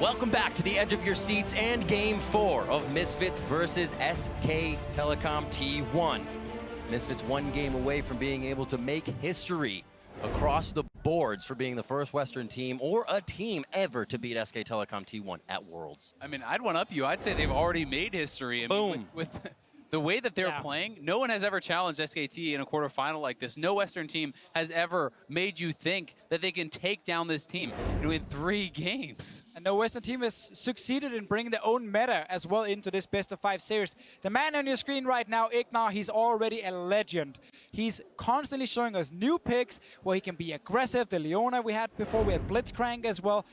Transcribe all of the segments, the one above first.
Welcome back to the edge of your seats and Game 4 of Misfits versus SK Telecom T1. Misfits one game away from being able to make history across the boards for being the first Western team or a team ever to beat SK Telecom T1 at Worlds. I mean, I'd one up you. I'd say they've already made history. I mean, Boom. with the way that they're playing, no one has ever challenged SKT in a quarterfinal like this. No Western team has ever made you think that they can take down this team in 3 games. And no Western team has succeeded in bringing their own meta as well into this best-of-5 series. The man on your screen right now, IgNar, he's already a legend. He's constantly showing us new picks where he can be aggressive. The Leona we had before, we had Blitzcrank as well.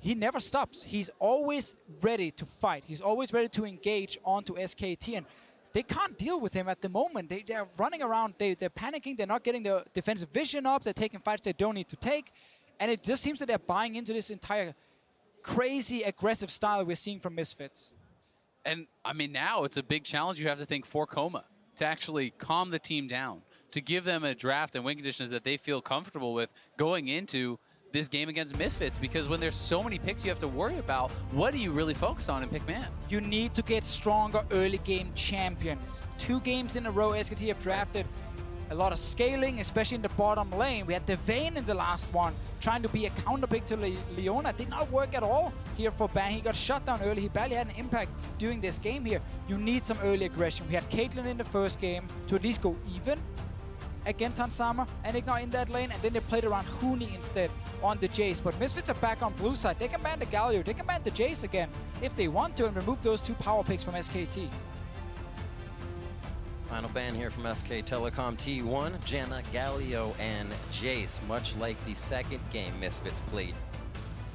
He never stops. He's always ready to fight. He's always ready to engage onto SKT, and they can't deal with him at the moment. They're running around, they're panicking, they're not getting the defensive vision up, they're taking fights they don't need to take, and it just seems that they're buying into this entire crazy aggressive style we're seeing from Misfits. And I mean, now it's a big challenge you have to think for Coma to actually calm the team down, to give them a draft and win conditions that they feel comfortable with going into this game against Misfits, because when there's so many picks you have to worry about, what do you really focus on in pick man? You need to get stronger early game champions. 2 games in a row, SKT have drafted a lot of scaling, especially in the bottom lane. We had Devane in the last one, trying to be a counter pick to Leona. Did not work at all here for Bang. He got shut down early. He barely had an impact during this game here. You need some early aggression. We had Caitlyn in the first game to at least go even against Hansama and IgNar in that lane, and then they played around Huni instead on the Jace. But Misfits are back on blue side. They can ban the Galio, they can ban the Jace again if they want to and remove those 2 power picks from SKT. Final ban here from SK Telecom T1, Janna, Galio, and Jace, much like the second game Misfits played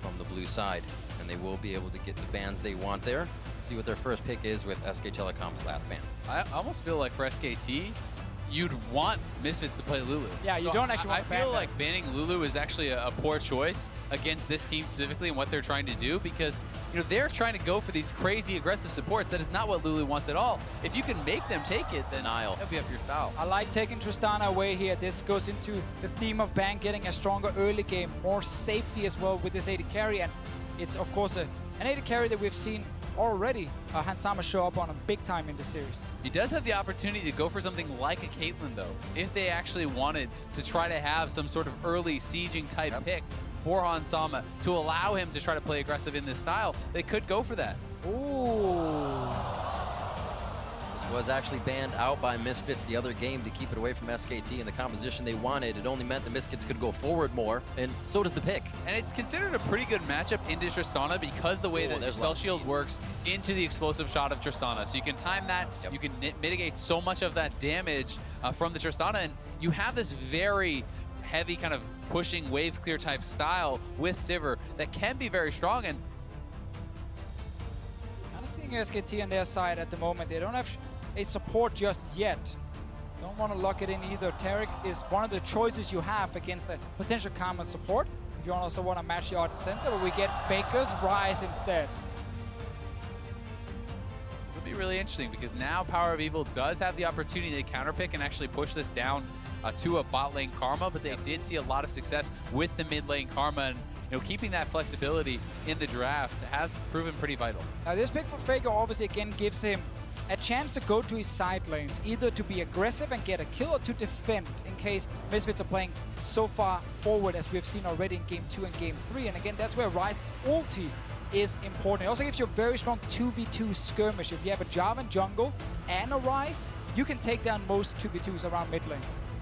from the blue side. And they will be able to get the bans they want there. See what their first pick is with SK Telecom's last ban. I almost feel like for SKT, you'd want Misfits to play Lulu. Yeah, you don't actually want to ban I feel that. like banning Lulu is actually a poor choice against this team specifically and what they're trying to do, because they're trying to go for these crazy aggressive supports. That is not what Lulu wants at all. If you can make them take it, then that'll be up your style. I like taking Tristana away here. This goes into the theme of Bang getting a stronger early game, more safety as well with this AD carry, and it's of course an AD carry that we've seen already Hansama show up on him big time in the series. He does have the opportunity to go for something like a Caitlyn, though, if they actually wanted to try to have some sort of early sieging type pick for Hansama to allow him to try to play aggressive in this style. They could go for that. Ooh. This was actually banned out by Misfits the other game to keep it away from SKT in the composition they wanted. It only meant the Misfits could go forward more, and so does the pick. And it's considered a pretty good matchup into Tristana because the way that the Spell Shield works into the explosive shot of Tristana. So you can time that, you can mitigate so much of that damage from the Tristana, and you have this very heavy kind of pushing wave clear type style with Sivir that can be very strong. And kind of seeing SKT on their side at the moment. They don't have a support just yet. Don't want to lock it in either. Taric is one of the choices you have against a potential Karma support. If you also want to match the odd center, but we get Faker's Ryze instead. This will be really interesting because now PowerOfEvil does have the opportunity to counterpick and actually push this down to a bot lane Karma, but they did see a lot of success with the mid lane Karma, and keeping that flexibility in the draft has proven pretty vital. Now this pick for Faker obviously again gives him a chance to go to his side lanes, either to be aggressive and get a kill or to defend in case Misfits are playing so far forward as we've seen already in Game 2 and Game 3. And again, that's where Ryze's ulti is important. It also gives you a very strong 2v2 skirmish. If you have a Jarvan jungle and a Ryze, you can take down most 2v2s around mid lane.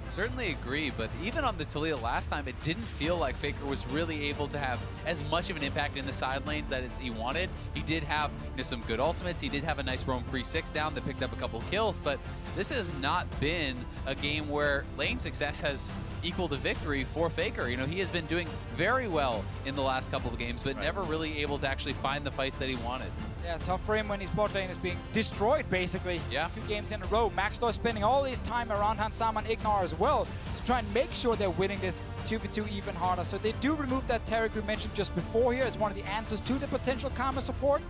Certainly agree, but even on the Taliyah last time, it didn't feel like Faker was really able to have as much of an impact in the side lanes as he wanted. He did have some good ultimates. He did have a nice roam free 6 down that picked up a couple of kills, but this has not been a game where lane success has equaled a victory for Faker. He has been doing very well in the last couple of games, but never really able to actually find the fights that he wanted. Yeah, tough for him when his bot lane is being destroyed, basically. Yeah. 2 games in a row. Maxlore spending all his time around Hansama and IgNar as well to try and make sure they're winning this 2v2 even harder. So they do remove that Taric we mentioned just before here as one of the answers to the potential Karma support.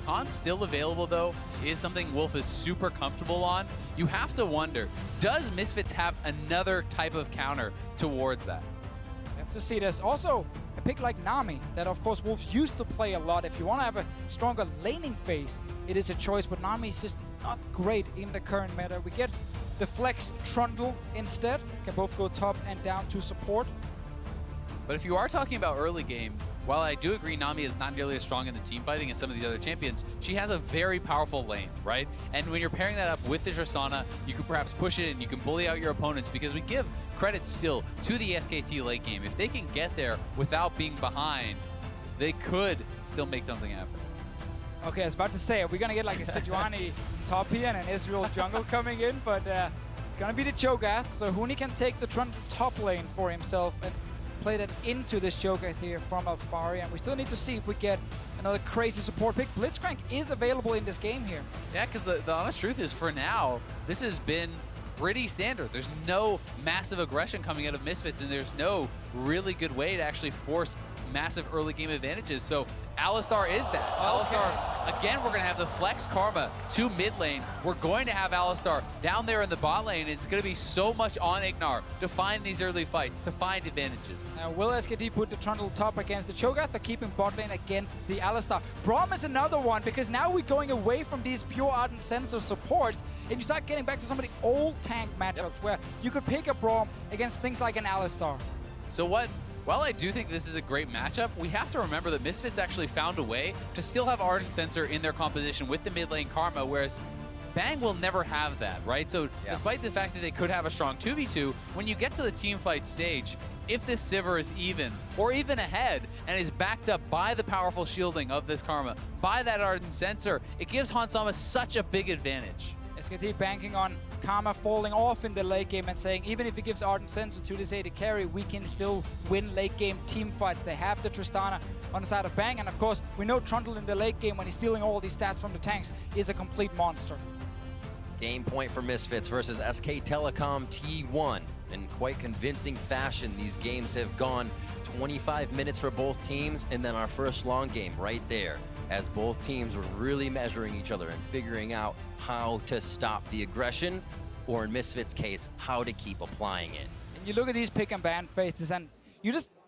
Khan's still available, though, is something Wolf is super comfortable on. You have to wonder, does Misfits have another type of counter towards that? They have love to see this. Also, a pick like Nami that, of course, Wolves used to play a lot. If you want to have a stronger laning phase, it is a choice, but Nami is just not great in the current meta. We get the flex Trundle instead. Can both go top and down to support. But if you are talking about early game, while I do agree Nami is not nearly as strong in the team fighting as some of the other champions, she has a very powerful lane, right? And when you're pairing that up with the Tristana, you can perhaps push it and you can bully out your opponents, because we give credit still to the SKT late game. If they can get there without being behind, they could still make something happen. Okay, I was about to say, are we going to get like a Sejuani top here and an Israel jungle coming in? But it's going to be the Cho'Gath, so Huni can take the Trundle top lane for himself and play that into this Cho'Gath here from Alphari. And we still need to see if we get another crazy support pick. Blitzcrank is available in this game here. Yeah, because the honest truth is, for now, this has been pretty standard. There's no massive aggression coming out of Misfits, and there's no really good way to actually force massive early game advantages. So Alistar is that. Okay. Alistar, again, we're going to have the flex Karma to mid lane. We're going to have Alistar down there in the bot lane. It's going to be so much on IgNar to find these early fights, to find advantages. Will SKT put the Trundle top against the Cho'Gath, or keep him bot lane against the Alistar? Braum is another one, because now we're going away from these pure Ardent Sensor supports, and you start getting back to some of the old tank matchups where you could pick a Braum against things like an Alistar. So while I do think this is a great matchup, we have to remember that Misfits actually found a way to still have Ardent Sensor in their composition with the mid lane Karma, whereas Bang will never have that, right? So despite the fact that they could have a strong 2v2, when you get to the team fight stage, if this Sivir is even, or even ahead, and is backed up by the powerful shielding of this Karma, by that Ardent Sensor, it gives Hansama such a big advantage. SKT banking on Karma falling off in the late game and saying, even if he gives Ardent Sensor to this AD carry, we can still win late game team fights. They have the Tristana on the side of Bang, and of course, we know Trundle in the late game, when he's stealing all these stats from the tanks, is a complete monster. Game point for Misfits versus SK Telecom T1. In quite convincing fashion, these games have gone 25 minutes for both teams, and then our first long game right there, as both teams were really measuring each other and figuring out how to stop the aggression, or in Misfits' case, how to keep applying it. And you look at these pick and ban phases, and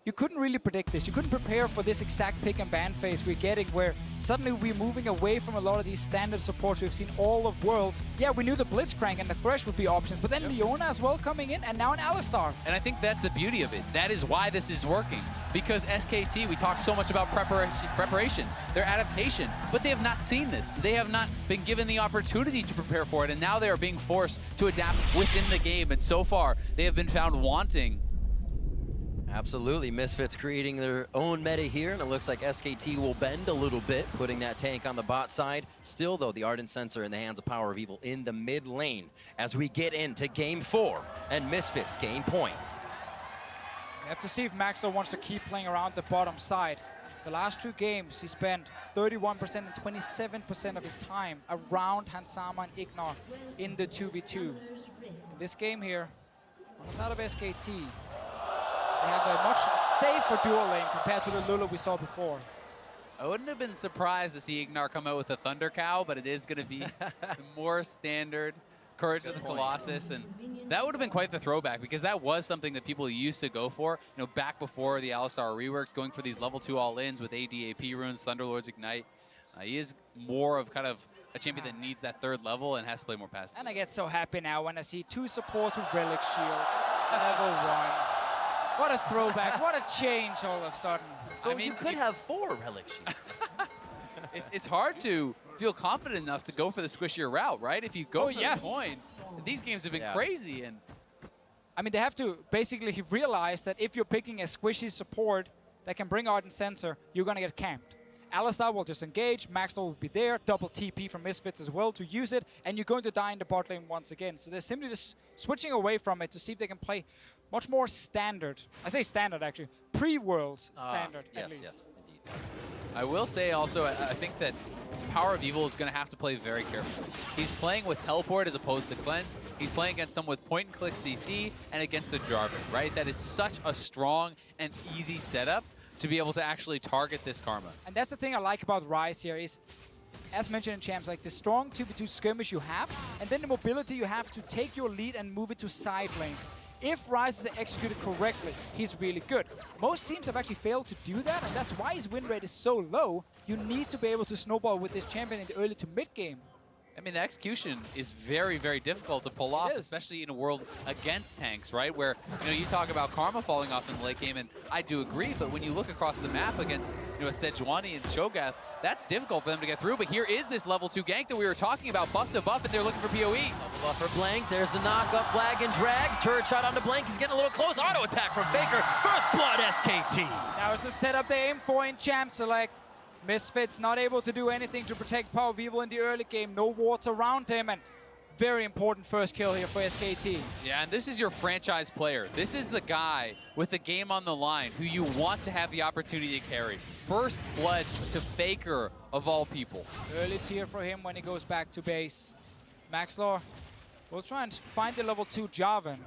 you couldn't really predict this. You couldn't prepare for this exact pick and ban phase we're getting, where suddenly we're moving away from a lot of these standard supports we've seen all of Worlds. Yeah, we knew the Blitzcrank and the Thresh would be options, but then Leona as well coming in, and now an Alistar. And I think that's the beauty of it. That is why this is working. Because SKT, we talk so much about preparation, their adaptation, but they have not seen this. They have not been given the opportunity to prepare for it, and now they are being forced to adapt within the game, and so far, they have been found wanting. Absolutely, Misfits creating their own meta here, and it looks like SKT will bend a little bit, putting that tank on the bot side. Still, though, the Ardent Sensor in the hands of PowerOfEvil in the mid lane as we get into Game 4, and Misfits gain point. We have to see if Maxlore wants to keep playing around the bottom side. The last 2 games, he spent 31% and 27% of his time around Hansama and IgNar in the 2v2. In this game here, on the side of SKT, they have a much safer dual lane compared to the Lulu we saw before. I wouldn't have been surprised to see IgNar come out with a Thunder Cow, but it is going to be more standard. Courage of the Colossus, and that would have been quite the throwback, because that was something that people used to go for, you know, back before the Alistar reworks, going for these level 2 all-ins with ADAP runes, Thunderlord's Ignite. He is more of kind of a champion that needs that 3rd level and has to play more passive. And I get so happy now when I see 2 supports with Relic Shield, level 1. What a throwback, what a change all of a sudden. I mean, you could have 4 Relic Shield. It's hard to feel confident enough to go for the squishier route, right? If you go for the coin, these games have been crazy. And I mean, they have to basically realize that if you're picking a squishy support that can bring Ardent Sensor, you're going to get camped. Alistar will just engage, Maxlore will be there, double TP from Misfits as well to use it, and you're going to die in the bot lane once again. So they're simply just switching away from it to see if they can play much more standard. I say standard, actually. Pre-Worlds standard, at least. Yes, indeed. I will say also, I think that PowerOfEvil is going to have to play very carefully. He's playing with Teleport as opposed to Cleanse. He's playing against some with point-and-click CC and against the Jarvan, right? That is such a strong and easy setup to be able to actually target this Karma. And that's the thing I like about Ryze here is, as mentioned in Champs, like the strong 2v2 skirmish you have, and then the mobility you have to take your lead and move it to side lanes. If Ryze is executed correctly, he's really good. Most teams have actually failed to do that, and that's why his win rate is so low. You need to be able to snowball with this champion in the early to mid game. I mean, the execution is very, very difficult to pull off, especially in a world against tanks, right? Where, you talk about Karma falling off in the late game, and I do agree, but when you look across the map against, a Sejuani and Cho'Gath, that's difficult for them to get through. But here is this level 2 gank that we were talking about, buff to buff, and they're looking for PoE. Buff for Blank, there's the knock-up, flag and drag. Turret shot onto Blank, he's getting a little close. Auto attack from FLICKR, first blood SKT. Now it's the setup they aim for in Champ Select. Misfits not able to do anything to protect PowerOfEvil in the early game. No wards around him, and very important first kill here for SKT. Yeah, and this is your franchise player. This is the guy with the game on the line who you want to have the opportunity to carry. First blood to FLICKR of all people. Early tier for him when he goes back to base. Maxlore will try and find the level 2 Jarvan.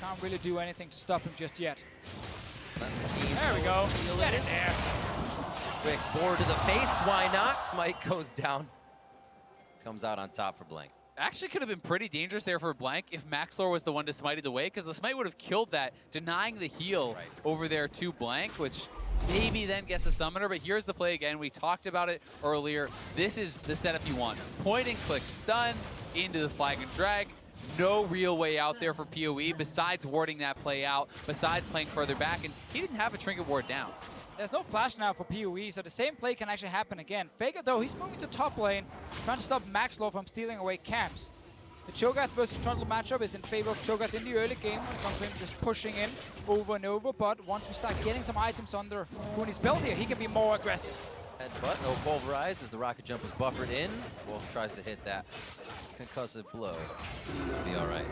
Can't really do anything to stop him just yet. There we go. Get it there. Quick board to the face. Why not? Smite goes down. Comes out on top for Blank. Actually could have been pretty dangerous there for Blank if Maxlore was the one to smite it away, because the smite would have killed that, denying the heal over there to Blank, which maybe then gets a summoner. But here's the play again. We talked about it earlier. This is the setup you want. Point and click stun into the flag and drag. No real way out there for PoE besides warding that play out, besides playing further back, and he didn't have a trinket ward down. There's no flash now for PoE, so the same play can actually happen again. FLICKR, though, he's moving to top lane, trying to stop Maxlore from stealing away camps. The Cho'Gath versus Trundle matchup is in favor of Cho'Gath in the early game. Something just pushing in over and over, but once we start getting some items under Huni's belt here, he can be more aggressive. Headbutt, no pulverize as the rocket jump is buffered in. Wolf tries to hit that concussive blow. Be all right.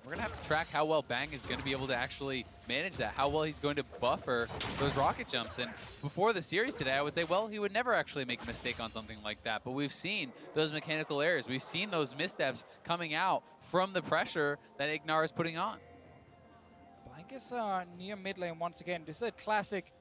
We're going to have to track how well Bang is going to be able to actually manage that, how well he's going to buffer those rocket jumps. And before the series today, I would say, well, he would never actually make a mistake on something like that. But we've seen those mechanical errors. We've seen those missteps coming out from the pressure that IgNar is putting on. Blank is near mid lane once again. This is a classic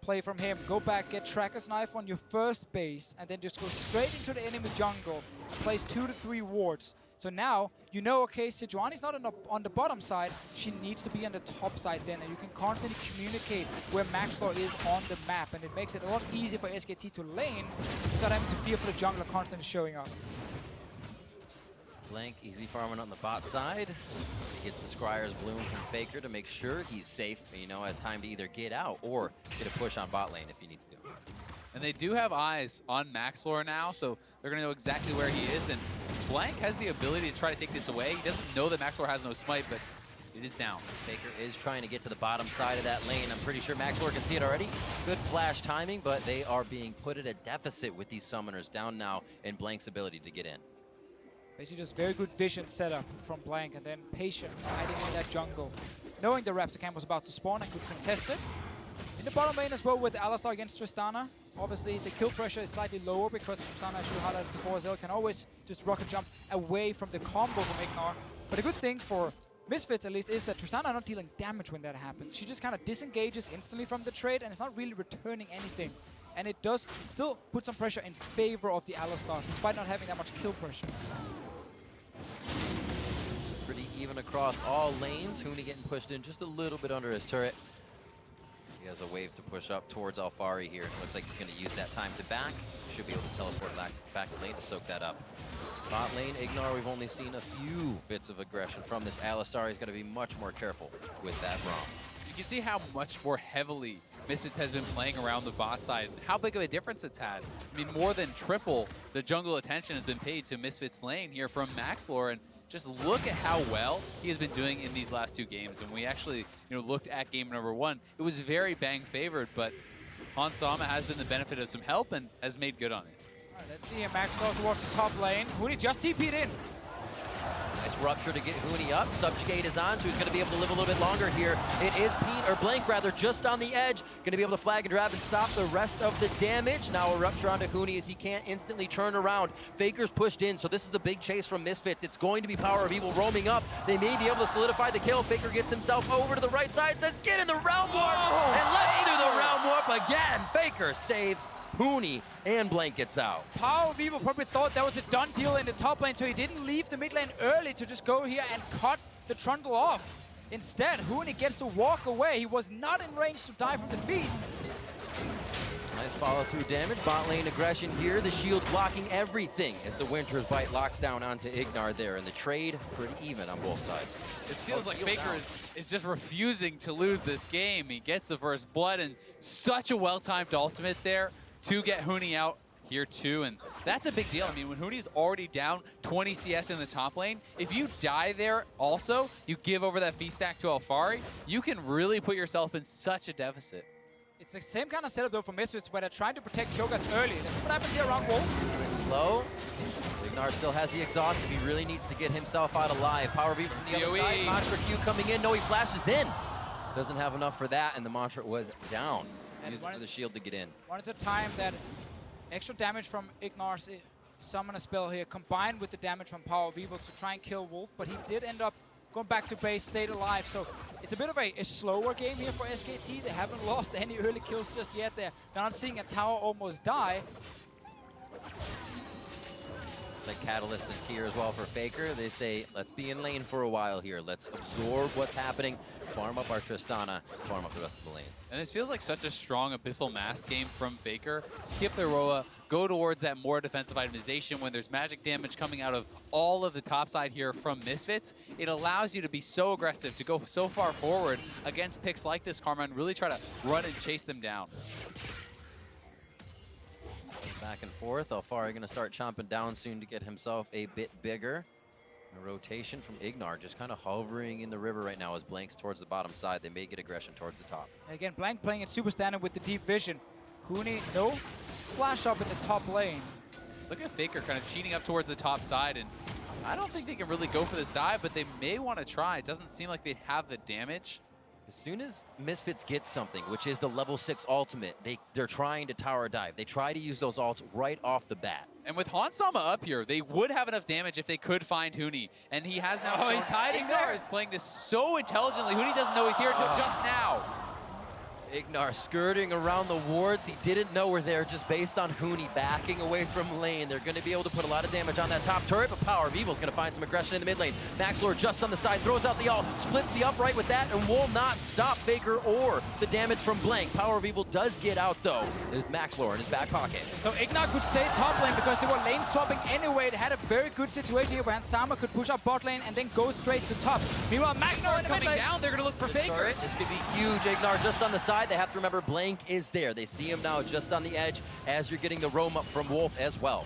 play from him. Go back, get Tracker's Knife on your first base, and then just go straight into the enemy jungle. Place 2 to 3 wards. So now, okay, Sejuani's not on the bottom side. She needs to be on the top side then, and you can constantly communicate where Maxlore is on the map, and it makes it a lot easier for SKT to lane without having to fear for the jungler constantly showing up. Blank easy farming on the bot side. He gets the Scryer's Bloom from FLICKR to make sure he's safe, has time to either get out or get a push on bot lane if he needs to. And they do have eyes on Maxlore now, so they're going to know exactly where he is. And Blank has the ability to try to take this away. He doesn't know that Maxlore has no smite, but it is down. FLICKR is trying to get to the bottom side of that lane. I'm pretty sure Maxlore can see it already. Good flash timing, but they are being put at a deficit with these summoners down now in Blank's ability to get in. Basically just very good vision setup from Blank, and then patience hiding in that jungle. Knowing the Raptor camp was about to spawn and could contest it. In the bottom lane as well with Alistar against Tristana. Obviously the kill pressure is slightly lower because Tristana, as you highlighted before as well, can always just rocket jump away from the combo from IgNar. But a good thing for Misfits at least is that Tristana not dealing damage when that happens. She just kind of disengages instantly from the trade and it's not really returning anything. And it does still put some pressure in favor of the Alistar, despite not having that much kill pressure. Pretty even across all lanes. Huni getting pushed in just a little bit under his turret. He has a wave to push up towards Alphari here. Looks like he's going to use that time to back. Should be able to teleport back to lane to soak that up. Bot lane, IgNar, we've only seen a few bits of aggression from this Alistar. He's got to be much more careful with that Braum. You can see how much more heavily Misfits has been playing around the bot side, and how big of a difference it's had. I mean, more than triple the jungle attention has been paid to Misfits lane here from Maxlore, and just look at how well he has been doing in these last 2 games. And we actually, looked at game number 1. It was very Bang favored, but Hans Sama has been the benefit of some help and has made good on it. All right, let's see him. Maxlore towards the top lane. Huni just TP'd in. Nice rupture to get Huni up. Subjugate is on, so he's going to be able to live a little bit longer here. It is Blank just on the edge. Going to be able to flag and grab and stop the rest of the damage. Now a rupture onto Huni as he can't instantly turn around. FLICKR's pushed in, so this is a big chase from Misfits. It's going to be PowerOfEvil roaming up. They may be able to solidify the kill. FLICKR gets himself over to the right side, says get in the round warp, and let's do the round warp again. FLICKR saves Huni and Blank gets out. PowerOfEvil probably thought that was a done deal in the top lane, so he didn't leave the mid lane early to just go here and cut the Trundle off. Instead, Huni gets to walk away. He was not in range to die from the feast. Nice follow-through damage. Bot lane aggression here. The shield blocking everything as the Winter's Bite locks down onto IgNar there. And the trade pretty even on both sides. It feels like FLICKR is just refusing to lose this game. He gets the first blood and such a well-timed ultimate there to get Huni out here too. And that's a big deal. I mean, when Huni's already down 20 CS in the top lane, if you die there also, you give over that feast stack to Alphari, you can really put yourself in such a deficit. It's the same kind of setup though for Misfits, where they're trying to protect Cho'Gath early. Let's see what happens here around Wolf. Moving slow. IgNar still has the exhaust if he really needs to get himself out alive. PowerOfEvil from the other side. Mantra Q coming in. No, he flashes in. Doesn't have enough for that, and the Mantra was down. Used it for the shield to get in. Wanted to time that extra damage from IgNar's summoner spell here, combined with the damage from PowerOfEvil to try and kill Wolf, but he did end up going back to base, stayed alive. So it's a bit of a slower game here for SKT. They haven't lost any early kills just yet. They're not seeing a tower almost die. It's like Catalyst and Tier as well for FLICKR. They say, let's be in lane for a while here. Let's absorb what's happening, farm up our Tristana, farm up the rest of the lanes. And this feels like such a strong Abyssal Mask game from FLICKR. Skip the Roa, go towards that more defensive itemization when there's magic damage coming out of all of the top side here from Misfits. It allows you to be so aggressive, to go so far forward against picks like this, Karma, and really try to run and chase them down. Back and forth. Alphari going to start chomping down soon to get himself a bit bigger. A rotation from IgNar, just kind of hovering in the river right now as Blank's towards the bottom side. They may get aggression towards the top. Again, Blank playing it super standard with the deep vision. Huni, no flash up in the top lane. Look at FLICKR kind of cheating up towards the top side, and I don't think they can really go for this dive, but they may want to try. It doesn't seem like they have the damage. As soon as Misfits gets something, which is the level 6 ultimate, they're trying to tower dive. They try to use those ults right off the bat. And with Hansama up here, they would have enough damage if they could find Huni. And he has now he's hiding there. Is playing this so intelligently. Huni doesn't know he's here until just now. IgNar skirting around the wards. He didn't know we're there just based on Huni backing away from lane. They're going to be able to put a lot of damage on that top turret, but PowerOfEvil's going to find some aggression in the mid lane. Maxlore just on the side, throws out the ult, splits the upright with that, and will not stop FLICKR or the damage from Blank. PowerOfEvil does get out, though. There's Maxlore in his back pocket. So IgNar could stay top lane because they were lane swapping anyway. They had a very good situation here where Hansama could push up bot lane and then go straight to top. Meanwhile, Maxlore is coming down. They're going to look for FLICKR. This could be huge. IgNar just on the side. They have to remember Blank is there. They see him now just on the edge as you're getting the roam up from Wolf as well.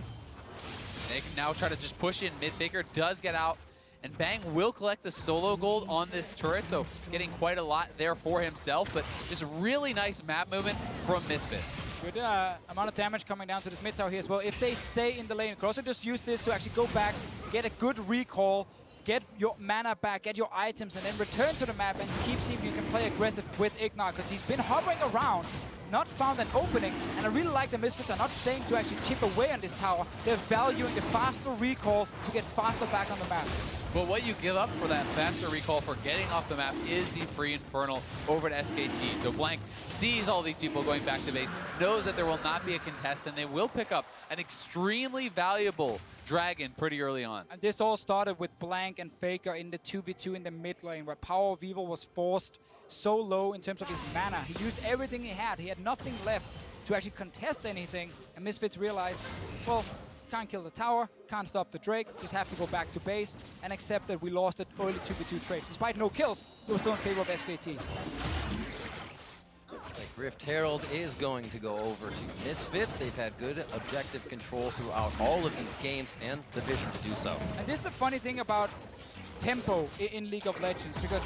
They can now try to just push in mid. FLICKR does get out, and Bang will collect the solo gold on this turret, so getting quite a lot there for himself, but just really nice map movement from Misfits. Good amount of damage coming down to this mid tower here as well. If they stay in the lane, you could also just use this to actually go back, get a good recall, get your mana back, get your items, and then return to the map and keep seeing if you can play aggressive with IgNar, because he's been hovering around, not found an opening, and I really like the Misfits are not staying to actually chip away on this tower. They're valuing the faster recall to get faster back on the map. But what you give up for that faster recall for getting off the map is the free Infernal over to SKT. So Blank sees all these people going back to base, knows that there will not be a contest, and they will pick up an extremely valuable Dragon pretty early on. And this all started with Blank and FLICKR in the 2v2 in the mid lane, where PowerOfEvil was forced so low in terms of his mana. He used everything he had. He had nothing left to actually contest anything, and Misfits realized, well, can't kill the tower, can't stop the Drake, just have to go back to base and accept that we lost the early 2v2 trades. Despite no kills, it was still in favor of SKT. Rift Herald is going to go over to Misfits. They've had good objective control throughout all of these games and the vision to do so. And this is the funny thing about tempo in League of Legends, because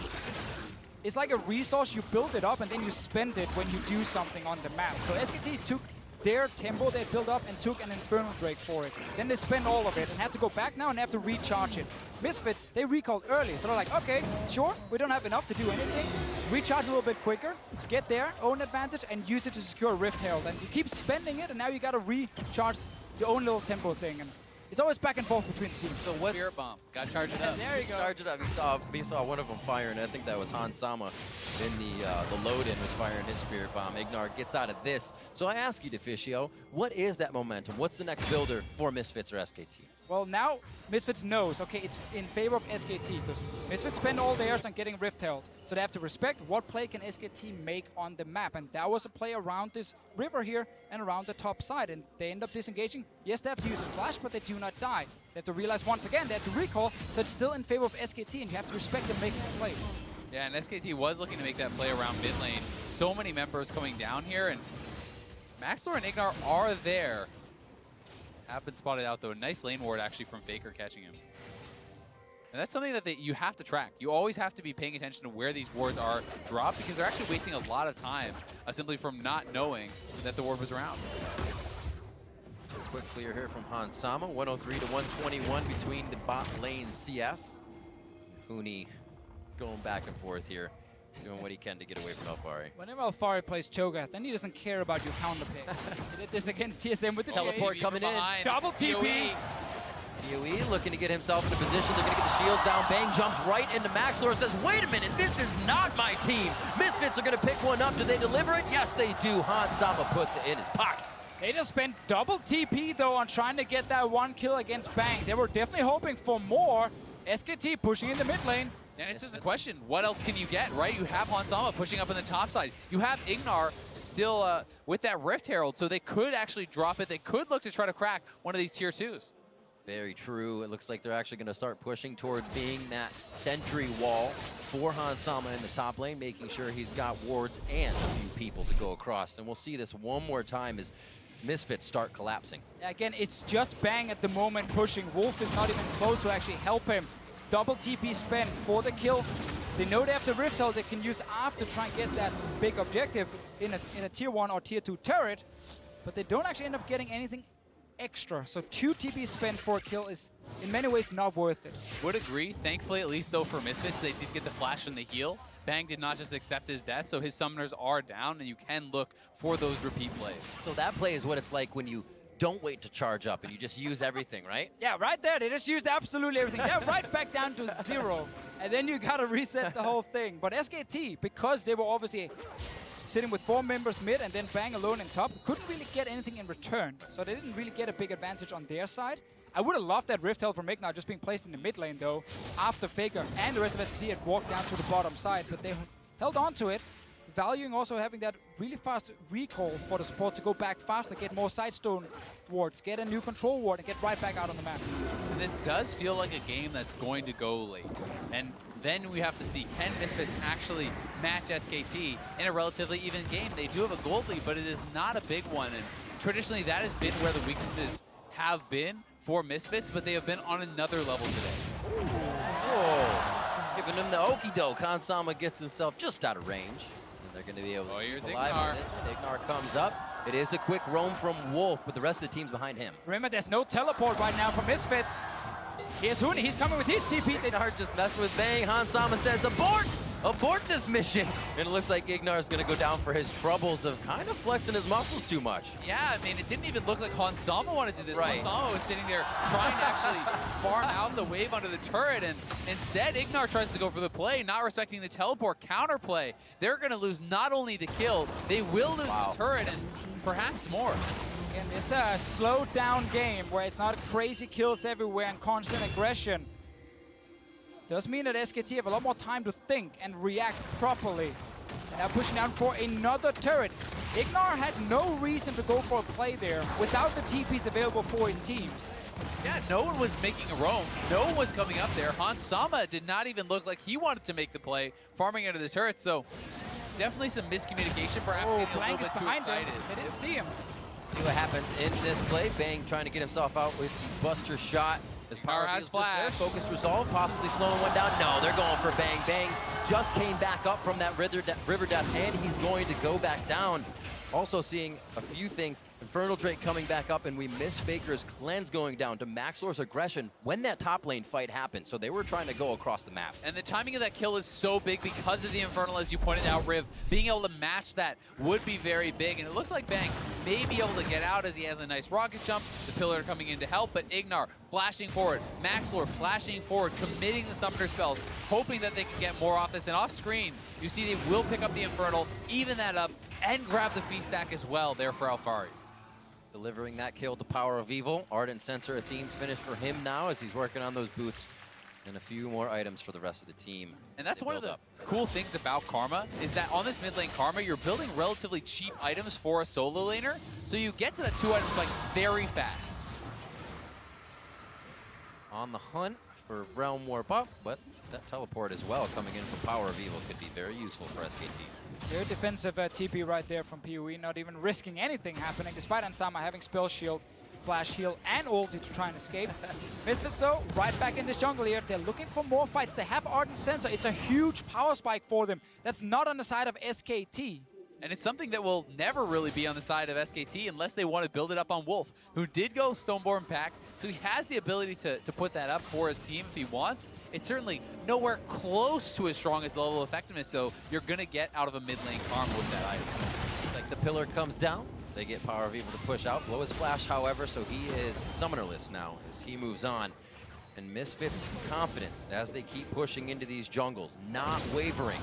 it's like a resource. You build it up and then you spend it when you do something on the map. So SKT took their tempo they built up and took an Infernal Drake for it. Then they spent all of it and had to go back now and have to recharge it. Misfits, they recalled early, so they're like, okay, sure, we don't have enough to do anything. Recharge a little bit quicker, get there, own advantage, and use it to secure Rift Herald. And you keep spending it, and now you gotta recharge your own little tempo thing. And It's always back and forth between the teams. So what's Spirit Bomb. Got to charge it up. There you go. charge it up? We saw one of them fire, and I think that was Hans Sama in the load-in was firing his Spirit Bomb. IgNar gets out of this. So I ask you, Deficio, what is that momentum? What's the next builder for Misfits or SKT? Well, now Misfits knows, okay, it's in favor of SKT, because Misfits spend all theirs on getting Rift-held. So they have to respect what play can SKT make on the map. And that was a play around this river here and around the top side. And they end up disengaging. Yes, they have to use a flash, but they do not die. They have to realize once again, they have to recall. So it's still in favor of SKT, and you have to respect them making the play. Yeah, and SKT was looking to make that play around mid lane. So many members coming down here, and Maxlore and IgNar are there. Have been spotted out, though. A nice lane ward, actually, from FLICKR catching him. And that's something that you have to track. You always have to be paying attention to where these wards are dropped, because they're actually wasting a lot of time simply from not knowing that the ward was around. Quick clear here from Hans Sama. 103 to 121 between the bot lane CS. Huni going back and forth here, doing what he can to get away from Alphari. Whenever Alphari plays Cho'Gath, then he doesn't care about your counter pick. He did this against TSM with the Teleport TP. coming in. Double TP. DOE looking to get himself in a position. They're going to get the shield down. Bang jumps right into Maxlore. Says, wait a minute, this is not my team. Misfits are going to pick one up. Do they deliver it? Yes, they do. Hans Sama puts it in his pocket. They just spent double TP, though, on trying to get that one kill against Bang. They were definitely hoping for more. SKT pushing in the mid lane. And it's just a question, what else can you get, right? You have Hans Sama pushing up on the top side. You have IgNar still with that Rift Herald, so they could actually drop it. They could look to try to crack one of these tier 2s. Very true. It looks like they're actually going to start pushing towards being that sentry wall for Hans Sama in the top lane, making sure he's got wards and a few people to go across. And we'll see this one more time as Misfits start collapsing. Again, it's just Bang at the moment pushing. Wolf is not even close to actually help him. Double TP spent for the kill. They know they have the Rift Held they can use after to try and get that big objective in a tier 1 or tier 2 turret, but they don't actually end up getting anything extra. So 2 TP spent for a kill is in many ways not worth it. Would agree. Thankfully, at least though for Misfits, they did get the flash and the heal. Bang did not just accept his death, so his summoners are down, and you can look for those repeat plays. So that play is what it's like when you don't wait to charge up and you just use everything, right? Yeah, right there. They just used absolutely everything. They're right back down to 0. And then you got to reset the whole thing. But SKT, because they were obviously sitting with 4 members mid and then Bang alone in top, couldn't really get anything in return. So they didn't really get a big advantage on their side. I would have loved that Rift Held from IgNar just being placed in the mid lane, though, after FLICKR and the rest of SKT had walked down to the bottom side. But they held on to it, valuing also having that really fast recall for the support to go back faster, get more sidestone wards, get a new control ward, and get right back out on the map. This does feel like a game that's going to go late. And then we have to see, can Misfits actually match SKT in a relatively even game? They do have a gold lead, but it is not a big one. And traditionally, that has been where the weaknesses have been for Misfits, but they have been on another level today. Whoa. Giving him the okie doke. Hans Sama gets himself just out of range. And they're going to be able to here's keep alive on IgNar. this one. IgNar comes up. It is a quick roam from Wolf, but the rest of the team's behind him. Remember, there's no teleport right now for Misfits. Here's Huni. He's coming with his TP. IgNar just messing with Bang. Hans Sama says, abort! Abort this mission! And it looks like IgNar is going to go down for his troubles of kind of flexing his muscles too much. Yeah, I mean, it didn't even look like Hans Sama wanted to do this. Right. Hans Sama was sitting there trying to actually farm out the wave under the turret, and instead IgNar tries to go for the play, not respecting the teleport counterplay. They're going to lose not only the kill, they will lose the turret and perhaps more. And it's a slowed down game where it's not crazy kills everywhere and constant aggression. Does mean that SKT have a lot more time to think and react properly. And now pushing down for another turret. IgNar had no reason to go for a play there without the TPs available for his team. Yeah, no one was making a roam. No one was coming up there. Hans Sama did not even look like he wanted to make the play, farming into the turret. So definitely some miscommunication, perhaps getting a little bit too excited. They didn't see him. See what happens in this play. Bang trying to get himself out with Buster shot. His power has just there. flash. Focus resolve, possibly slowing one down. No, they're going for Bang. Bang just came back up from that river death, and he's going to go back down. Also seeing a few things. Infernal Drake coming back up, and we miss FLICKR's cleanse going down to Maxlore's aggression when that top lane fight happened. So they were trying to go across the map. And the timing of that kill is so big because of the Infernal, as you pointed out, Riv. Being able to match that would be very big. And it looks like Bang may be able to get out as he has a nice rocket jump. The Pillar coming in to help, but IgNar flashing forward. Maxlore flashing forward, committing the summoner spells, hoping that they can get more off this. And off screen, you see they will pick up the Infernal, even that up, and grab the Feast stack as well there for Alphari. Delivering that kill to PowerOfEvil. Ardent Sensor, Athene's finished for him now as he's working on those boots and a few more items for the rest of the team. And that's one of the cool things about Karma, is that on this mid lane Karma, you're building relatively cheap items for a solo laner, so you get to that 2 items like very fast. On the hunt for Realm Warp up, but that teleport as well coming in from PowerOfEvil could be very useful for SKT. Very defensive TP right there from PoE, not even risking anything happening, despite Ansama having Spell Shield, Flash Heal, and ulti to try and escape. Misfits, though, right back in this jungle here. They're looking for more fights. They have Ardent Sensor. It's a huge power spike for them. That's not on the side of SKT. And it's something that will never really be on the side of SKT unless they want to build it up on Wolf, who did go Stoneborn Pack, so he has the ability to put that up for his team if he wants. It's certainly nowhere close to as strong as the level of effectiveness, so you're going to get out of a mid lane Karma with that item. Like the Pillar comes down, they get PowerOfEvil to push out. Blow his flash, however, so he is summonerless now as he moves on. And Misfits' confidence as they keep pushing into these jungles, not wavering.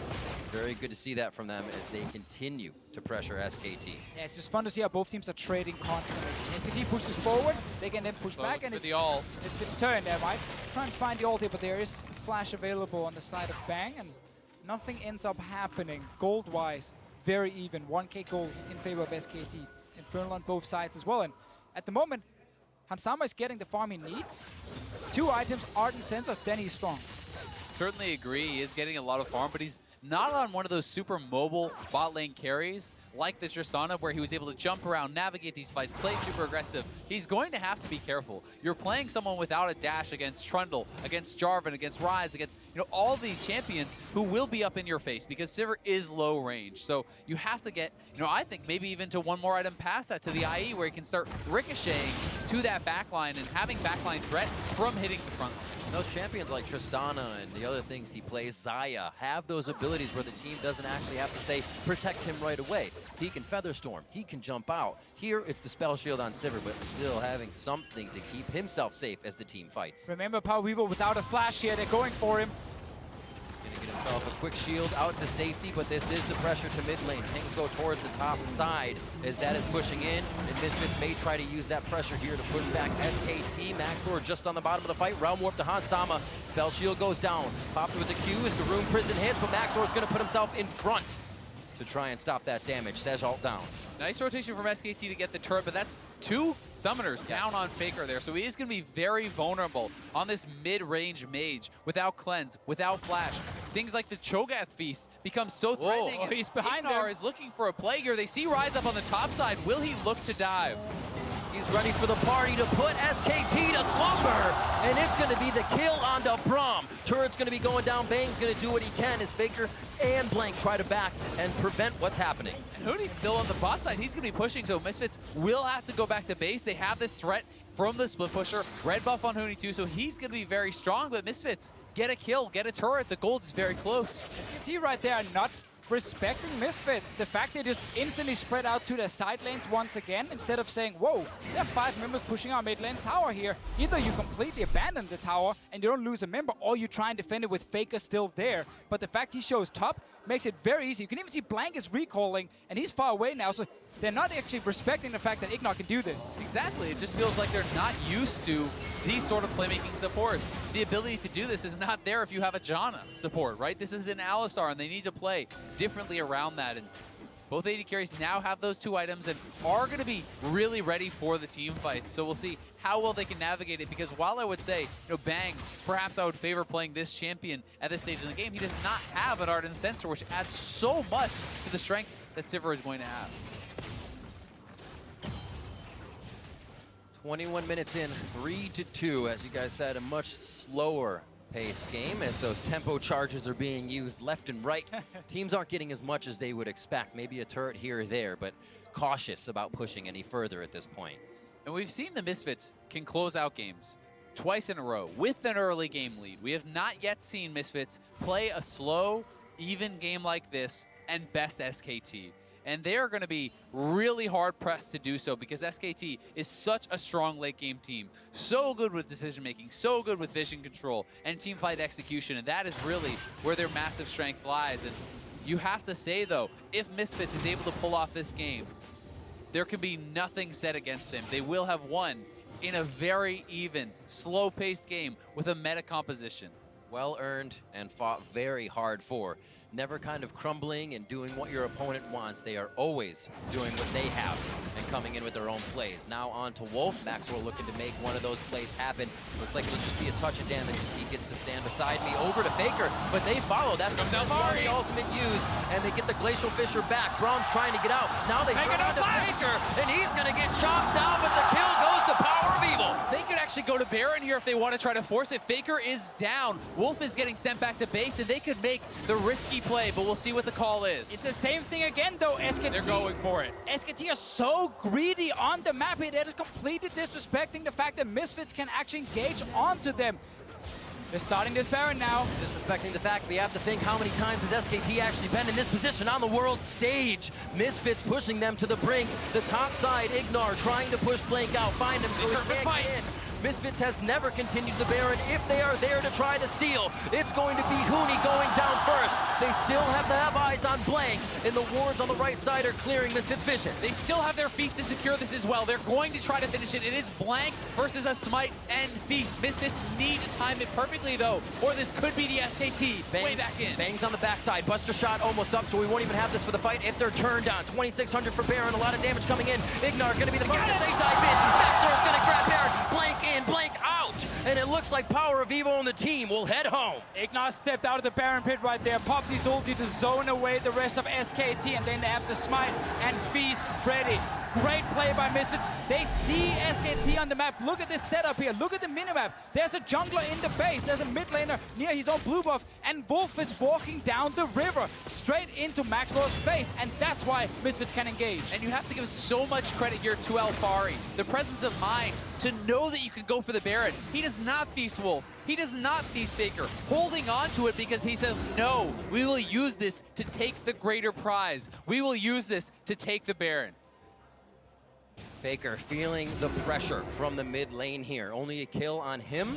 Very good to see that from them as they continue to pressure SKT. Yeah, it's just fun to see how both teams are trading constantly. SKT pushes forward, they can then push back, and it's turn there, right? Try and find the ulti, but there is flash available on the side of Bang, and nothing ends up happening. Gold-wise, very even. 1k gold in favor of SKT. Infernal on both sides as well, and at the moment, Hansama is getting the farm he needs. 2 items, Ardent Sensor, then he's strong. Certainly agree, he is getting a lot of farm, but he's not on one of those super mobile bot lane carries like the Tristana, where he was able to jump around, navigate these fights, play super aggressive. He's going to have to be careful. You're playing someone without a dash against Trundle, against Jarvan, against Ryze, against all of these champions who will be up in your face because Sivir is low range. So you have to get, I think maybe even to one more item past that to the IE where he can start ricocheting to that backline and having backline threat from hitting the front line. And those champions like Tristana and the other things he plays, Xayah, have those abilities where the team doesn't actually have to say, protect him right away. He can Featherstorm, he can jump out. Here, it's the Spell Shield on Sivir, but still having something to keep himself safe as the team fights. Remember, PowerOfEvil without a flash here, they're going for him. Gonna get himself a quick shield out to safety, but this is the pressure to mid lane. Things go towards the top side as that is pushing in, and Misfits may try to use that pressure here to push back SKT. Maxlore just on the bottom of the fight. Realm Warp to Hansama. Spell Shield goes down. Popped with the Q as the Rune Prison hits, but Maxlore's gonna put himself in front to try and stop that damage. Sej ult down. Nice rotation from SKT to get the turret, but that's 2 summoners down on FLICKR there. So he is going to be very vulnerable on this mid-range mage without cleanse, without flash. Things like the Cho'Gath feast become so threatening. Oh, he's behind IgNar is looking for a play here. They see Ryze up on the top side. Will he look to dive? He's ready for the party to put SKT to slumber, and it's going to be the kill onto Braum. Turret's going to be going down. Bang's going to do what he can as FLICKR and Blank try to back and prevent what's happening. And Huni's still on the bot side. He's going to be pushing, so Misfits will have to go back to base. They have this threat from the split pusher. Red buff on Huni too, so he's going to be very strong, but Misfits get a kill, get a turret. The gold is very close. SKT right there not respecting Misfits. The fact they just instantly spread out to their side lanes once again, instead of saying, whoa, there are 5 members pushing our mid lane tower here. Either you completely abandon the tower and you don't lose a member, or you try and defend it with FLICKR still there. But the fact he shows top makes it very easy. You can even see Blank is recalling, and he's far away now, so they're not actually respecting the fact that IgNar can do this. Exactly. It just feels like they're not used to these sort of playmaking supports. The ability to do this is not there if you have a Janna support, right? This is an Alistar, and they need to play differently around that. And both AD carries now have those 2 items and are going to be really ready for the team fights. So we'll see how well they can navigate it, because while I would say, Bang, perhaps I would favor playing this champion at this stage in the game, he does not have an Ardent Sensor, which adds so much to the strength that Sivir is going to have. 21 minutes in, 3-2, as you guys said, a much slower paced game as those tempo charges are being used left and right. Teams aren't getting as much as they would expect, maybe a turret here or there, but cautious about pushing any further at this point. And we've seen the Misfits can close out games twice in a row with an early game lead. We have not yet seen Misfits play a slow, even game like this and best SKT. And they are going to be really hard pressed to do so because SKT is such a strong late game team. So good with decision making, so good with vision control and team fight execution. And that is really where their massive strength lies. And you have to say though, if Misfits is able to pull off this game, there can be nothing said against him. They will have won in a very even, slow-paced game with a meta composition. Well earned and fought very hard for. Never kind of crumbling and doing what your opponent wants. They are always doing what they have and coming in with their own plays. Now on to Wolf. Maxlore looking to make one of those plays happen. Looks like it'll just be a touch of damage as he gets the stand beside me. Over to FLICKR, but they follow. That's the Alphari ultimate use, and they get the Glacial Fissure back. Braum's trying to get out. Now they throw it to FLICKR, and he's going to get chopped down, but the kill goes to PowerOfEvil. They could actually go to Baron here if they want to try to force it. FLICKR is down. Wolf is getting sent back to base, and they could make the risky play, but we'll see what the call is. It's the same thing again, though. SKT. They're going for it. SKT are so greedy on the map here. They're just completely disrespecting the fact that Misfits can actually engage onto them. They're starting this Baron now. Disrespecting the fact we have to think how many times has SKT actually been in this position on the world stage. Misfits pushing them to the brink. The top side, IgNar trying to push Blank out, find him so he can't get in. Misfits has never continued the Baron. If they are there to try to steal, it's going to be Huni going down first. They still have to have eyes on Blank, and the wards on the right side are clearing Misfits' vision. They still have their Feast to secure this as well. They're going to try to finish it. It is Blank versus a Smite and Feast. Misfits need to time it perfectly, though, or this could be the SKT way back in. Bangs on the backside. Buster shot almost up, so we won't even have this for the fight if they're turned on. 2,600 for Baron, a lot of damage coming in. IgNar going to be the first to say dive in. Maxlore's going to grab Baron. Blank in, Blank out. And it looks like PowerOfEvil and the team will head home. IgNar stepped out of the Baron pit right there, popped his ulti to zone away the rest of SKT, and then they have the Smite and Feast ready. Great play by Misfits. They see SKT on the map. Look at this setup here. Look at the minimap. There's a jungler in the base. There's a mid laner near his own blue buff. And Wolf is walking down the river straight into Maxlore's face. And that's why Misfits can engage. And you have to give so much credit here to Alphari. The presence of mind to know that you can go for the Baron. He does not feast Wolf. He does not feast FLICKR. Holding on to it because he says, no, we will use this to take the greater prize. We will use this to take the Baron. FLICKR feeling the pressure from the mid lane here. Only a kill on him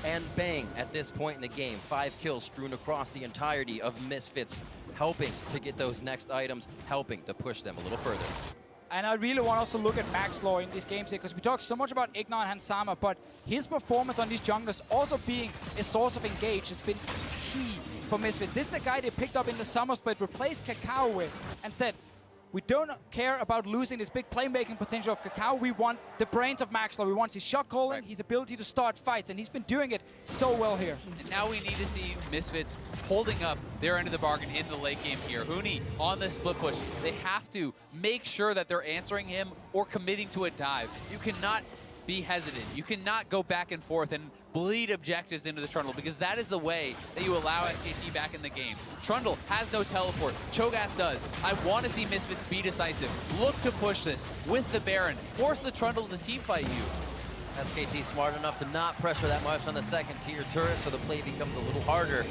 and Bang at this point in the game. 5 kills strewn across the entirety of Misfits, helping to get those next items, helping to push them a little further. And I really want us to look at Maxlore in these games here, because we talk so much about IgNar and Hansama, but his performance on these junglers also being a source of engage has been key for Misfits. This is the guy they picked up in the summer split, replaced Kakao with, and said, we don't care about losing this big playmaking potential of Kakao. We want the brains of Maxlore. We want his shot calling, his ability to start fights, and he's been doing it so well here. And now we need to see Misfits holding up their end of the bargain in the late game here. Huni on the split push. They have to make sure that they're answering him or committing to a dive. You cannot be hesitant. You cannot go back and forth and bleed objectives into the Trundle, because that is the way that you allow SKT back in the game. Trundle has no teleport. Cho'Gath does. I want to see Misfits be decisive. Look to push this with the Baron. Force the Trundle to teamfight you. SKT smart enough to not pressure that much on the second tier turret, so the play becomes a little harder.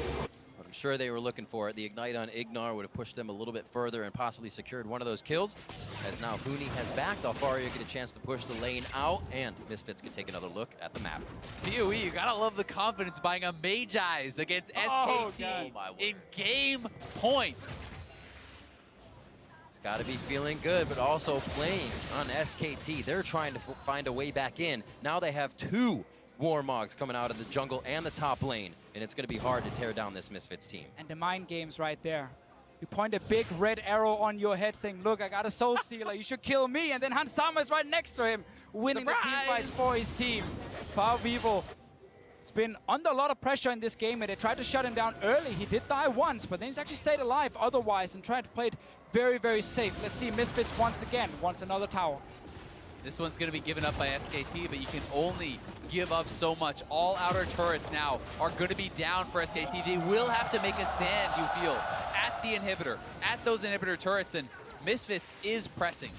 But I'm sure they were looking for it. The Ignite on IgNar would have pushed them a little bit further and possibly secured one of those kills. As now Huni has backed, Alphari get a chance to push the lane out, and Misfits can take another look at the map. PoE, you gotta love the confidence buying a Mage Eyes against SKT in game point. It's got to be feeling good, but also playing on SKT. They're trying to find a way back in. Now they have 2 Warmogs coming out of the jungle and the top lane, and it's going to be hard to tear down this Misfits team. And the mind games right there. You point a big red arrow on your head saying, look, I got a soul stealer, you should kill me. And then Hansama is right next to him, winning the team fights for his team. PowerOfEvil has been under a lot of pressure in this game, and they tried to shut him down early. He did die once, but then he's actually stayed alive otherwise and tried to play it very, very safe. Let's see Misfits once again, wants another tower. This one's going to be given up by SKT, but you can only give up so much. All outer turrets now are going to be down for SKT. They will have to make a stand, you feel, at the inhibitor, at those inhibitor turrets, and Misfits is pressing.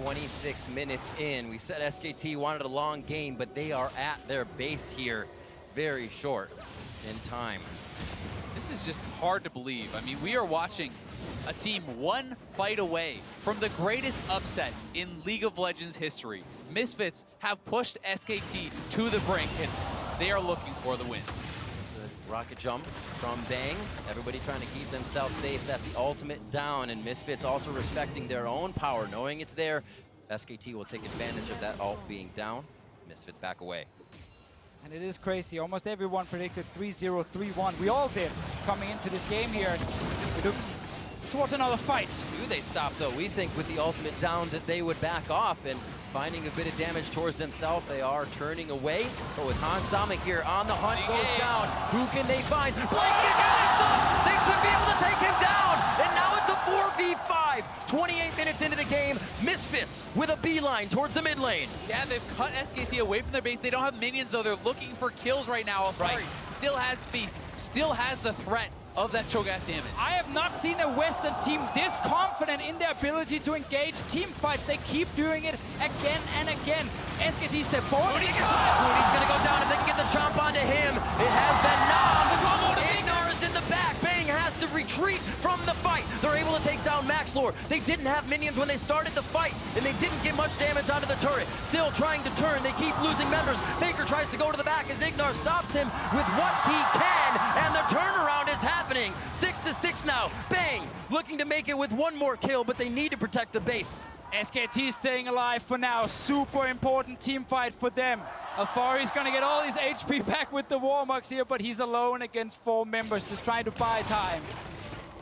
26 minutes in. We said SKT wanted a long game, but they are at their base here. Very short in time. This is just hard to believe. I mean, we are watching a team one fight away from the greatest upset in League of Legends history. Misfits have pushed SKT to the brink, and they are looking for the win. Rocket jump from Bang. Everybody trying to keep themselves safe. That's the ultimate down, and Misfits also respecting their own power, knowing it's there. SKT will take advantage of that ult being down. Misfits back away. And it is crazy. Almost everyone predicted 3-0, 3-1. We all did coming into this game here. We look towards another fight. Do they stop, though? We think with the ultimate down that they would back off, and finding a bit of damage towards themselves. They are turning away. But with Hans Sama here on the hunt, goes down. Who can they find? Blink gets up! They could be able to take him down! And now it's a 4v5. 28 minutes into the game. Misfits with a beeline towards the mid lane. Yeah, they've cut SKT away from their base. They don't have minions, though. They're looking for kills right now. Alphari still has Feast, still has the threat of that Cho'Gath damage. I have not seen a Western team this confident in their ability to engage team fights. They keep doing it again and again. SKT step forward. Huni's gonna go down if they can get the chomp onto him. It has been knocked. IgNar is in the back. Bang has to retreat from the fight. They're able to take down Maxlore. They didn't have minions when they started the fight, and they didn't get much damage onto the turret. Still trying to turn. They keep losing members. FLICKR tries to go to the back as IgNar stops him with what he can, and the turnaround is happening. 6-6 now. Bang looking to make it with one more kill, but they need to protect the base. SKT staying alive for now. Super important team fight for them. Alphari's gonna get all his HP back with the Warmucks here, but he's alone against 4 members, just trying to buy time.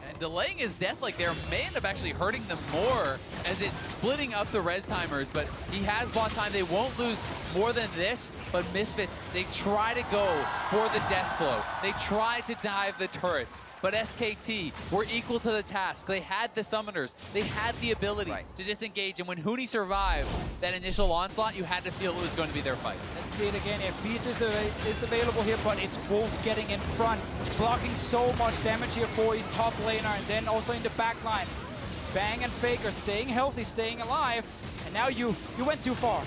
And delaying his death like there may end up actually hurting them more as it's splitting up the res timers, but he has bought time. They won't lose more than this, but Misfits, they try to go for the death blow. They try to dive the turrets, but SKT were equal to the task. They had the summoners. They had the ability to disengage, and when Huni survived that initial onslaught, you had to feel it was going to be their fight. Let's see it again. If Feast is available here, but it's Wolf getting in front, blocking so much damage here for his top laner, and then also in the back line. Bang and FLICKR staying healthy, staying alive, and now you went too far.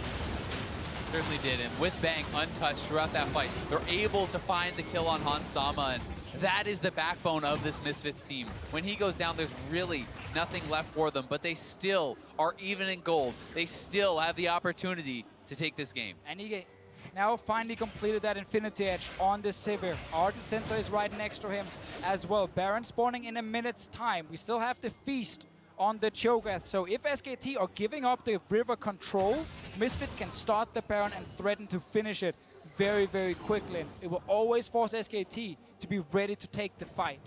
Certainly did, and with Bang untouched throughout that fight, they're able to find the kill on Hans Sama, and that is the backbone of this Misfits team. When he goes down, there's really nothing left for them, but they still are even in gold. They still have the opportunity to take this game. And he now finally completed that Infinity Edge on the Sivir. Ardent Center is right next to him as well. Baron spawning in a minute's time. We still have the Feast on the Cho'Gath. So if SKT are giving up the river control, Misfits can start the Baron and threaten to finish it very, very quickly. It will always force SKT to be ready to take the fight.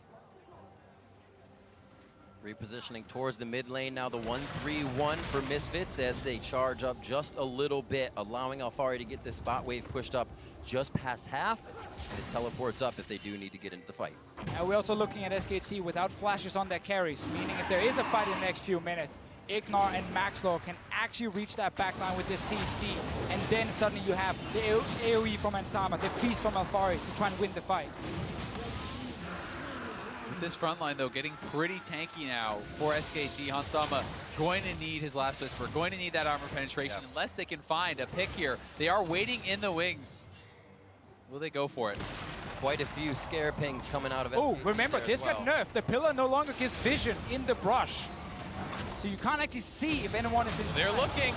Repositioning towards the mid lane now, the 1-3-1 for Misfits as they charge up just a little bit, allowing Alphari to get this bot wave pushed up just past half, and his teleports up if they do need to get into the fight. And we're also looking at SKT without flashes on their carries, meaning if there is a fight in the next few minutes, IgNar and Maxlore can actually reach that backline with the CC, and then suddenly you have the AoE from Ansama, the Feast from Alphari to try and win the fight. With this front line, though, getting pretty tanky now for SKT. Hans Sama going to need his last whisper, going to need that armor penetration, unless they can find a pick here. They are waiting in the wings. Will they go for it? Quite a few scare pings coming out of SKT. Oh, remember, this got nerfed. The pillar no longer gives vision in the brush. So you can't actually see if anyone is in. They're looking.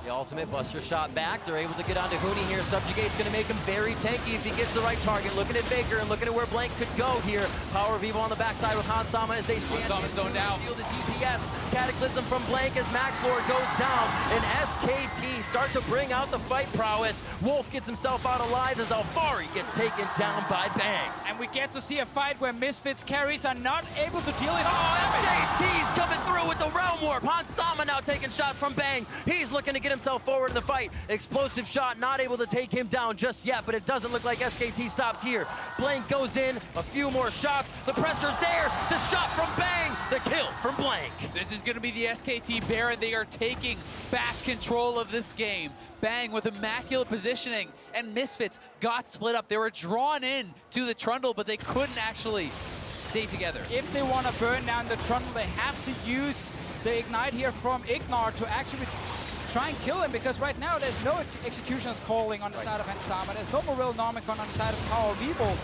The ultimate buster shot back. They're able to get onto Huni here. Subjugate's going to make him very tanky if he gets the right target. Looking at FLICKR and looking at where Blank could go here. PowerOfEvil on the backside with Hans Sama as they stand Hans Sama's zoned down. Field of DPS. Cataclysm from Blank as Maxlore goes down. And SKT start to bring out the fight prowess. Wolf gets himself out alive as Alphari gets taken down by Bang. And we get to see a fight where Misfits carries are not able to deal with SKT's coming through with the Realm Warp. Hans Sama now taking shots from Bang. He's looking to get himself forward in the fight. Explosive shot, not able to take him down just yet, but it doesn't look like SKT stops here. Blank goes in, a few more shots. The pressure's there. The shot from Bang, the kill from Blank. This is going to be the SKT Baron. They are taking back control of this game. Bang with immaculate positioning, and Misfits got split up. They were drawn in to the Trundle, but they couldn't actually stay together. If they want to burn down the Trundle, they have to use the Ignite here from IgNar to actually try and kill him, because right now there's no executioners calling on the side of Hansama. There's no Morel Nomicon on the side of PowerOfEvil.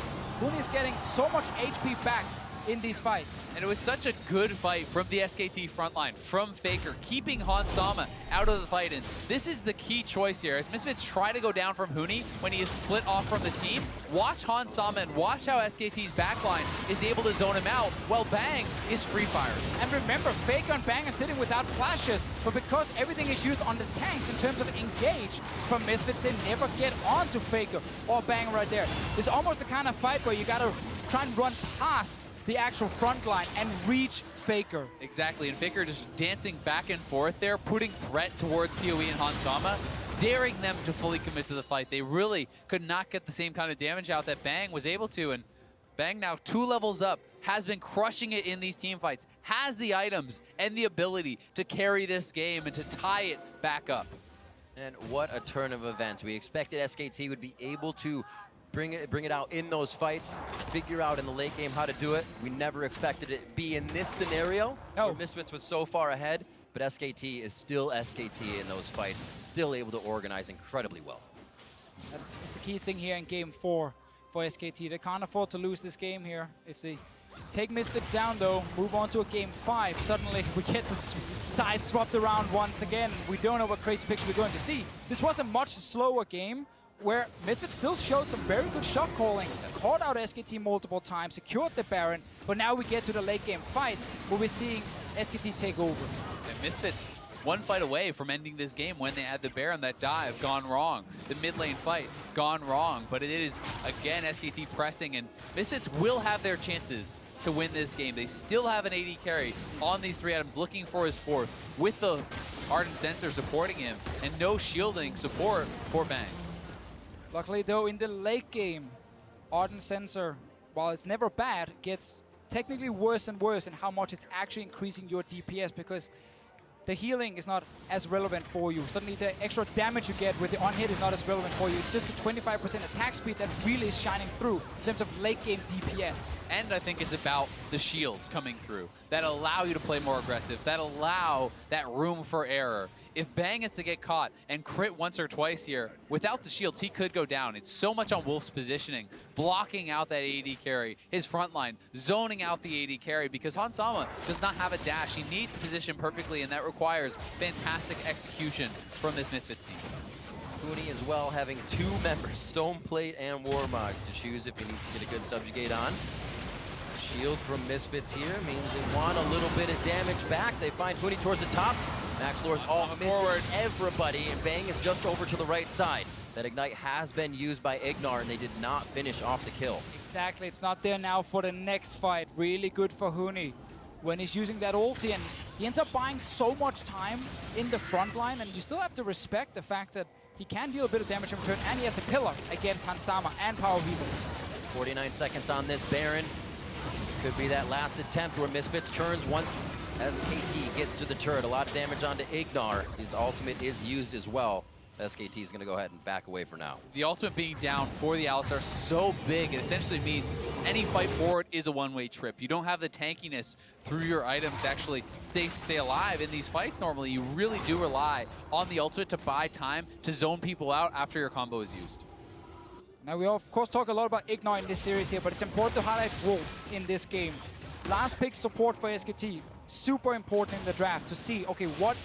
Huni's getting so much HP back in these fights. And it was such a good fight from the SKT frontline, from FLICKR, keeping Hansama out of the fight. And this is the key choice here. As Misfits try to go down from Huni when he is split off from the team, watch Hansama and watch how SKT's backline is able to zone him out while Bang is free fired. And remember, FLICKR and Bang are sitting without flashes, but because everything is used on the tanks in terms of engage from Misfits, they never get onto FLICKR or Bang right there. It's almost the kind of fight where you gotta try and run past the actual front line and reach FLICKR. Exactly, and FLICKR just dancing back and forth there, putting threat towards PoE and Hansama, daring them to fully commit to the fight. They really could not get the same kind of damage out that Bang was able to, and Bang now 2 levels up, has been crushing it in these team fights, has the items and the ability to carry this game and to tie it back up. And what a turn of events. We expected SKT would be able to bring it out in those fights, figure out in the late game how to do it. We never expected it to be in this scenario where Misfits was so far ahead, but SKT is still SKT in those fights, still able to organize incredibly well. That's the key thing here in game 4 for SKT. They can't afford to lose this game here. If they take Misfits down though, move on to a game 5, suddenly we get the side swapped around once again. We don't know what crazy picture we're going to see. This was a much slower game, where Misfits still showed some very good shot calling, caught out SKT multiple times, secured the Baron, but now we get to the late game fights where we're seeing SKT take over. And Misfits, one fight away from ending this game when they had the Baron, that dive, gone wrong. The mid lane fight, gone wrong, but it is, again, SKT pressing, and Misfits will have their chances to win this game. They still have an AD carry on these 3 items, looking for his 4th, with the Ardent Sensor supporting him, and no shielding support for Bang. Luckily though, in the late game, Ardent Sensor, while it's never bad, gets technically worse and worse in how much it's actually increasing your DPS, because the healing is not as relevant for you. Suddenly the extra damage you get with the on-hit is not as relevant for you. It's just the 25% attack speed that really is shining through in terms of late game DPS. And I think it's about the shields coming through that allow you to play more aggressive, that allow that room for error. If Bang is to get caught and crit once or twice here, without the shields, he could go down. It's so much on Wolf's positioning, blocking out that AD carry, his front line, zoning out the AD carry, because Hansama does not have a dash. He needs to position perfectly, and that requires fantastic execution from this Misfits team. Huni as well having 2 members, Stoneplate and Warmogs, to choose if he needs to get a good subjugate on. Shield from Misfits here means they want a little bit of damage back. They find Huni towards the top. Maxlore's all forward, everybody, and Bang is just over to the right side. That Ignite has been used by IgNar, and they did not finish off the kill. Exactly, it's not there now for the next fight. Really good for Huni when he's using that ulti, and he ends up buying so much time in the front line, and you still have to respect the fact that he can deal a bit of damage in return, and he has a pillar against Hansama and PowerOfEvil. 49 seconds on this Baron. Could be that last attempt where Misfits turns once SKT gets to the turret. A lot of damage onto IgNar. His ultimate is used as well. SKT is going to go ahead and back away for now. The ultimate being down for the Alistar so big, it essentially means any fight forward is a one-way trip. You don't have the tankiness through your items to actually stay alive in these fights normally. You really do rely on the ultimate to buy time to zone people out after your combo is used. Now we of course talk a lot about IgNar in this series here, but it's important to highlight Wolf in this game. Last pick support for SKT. Super important in the draft to see, okay, what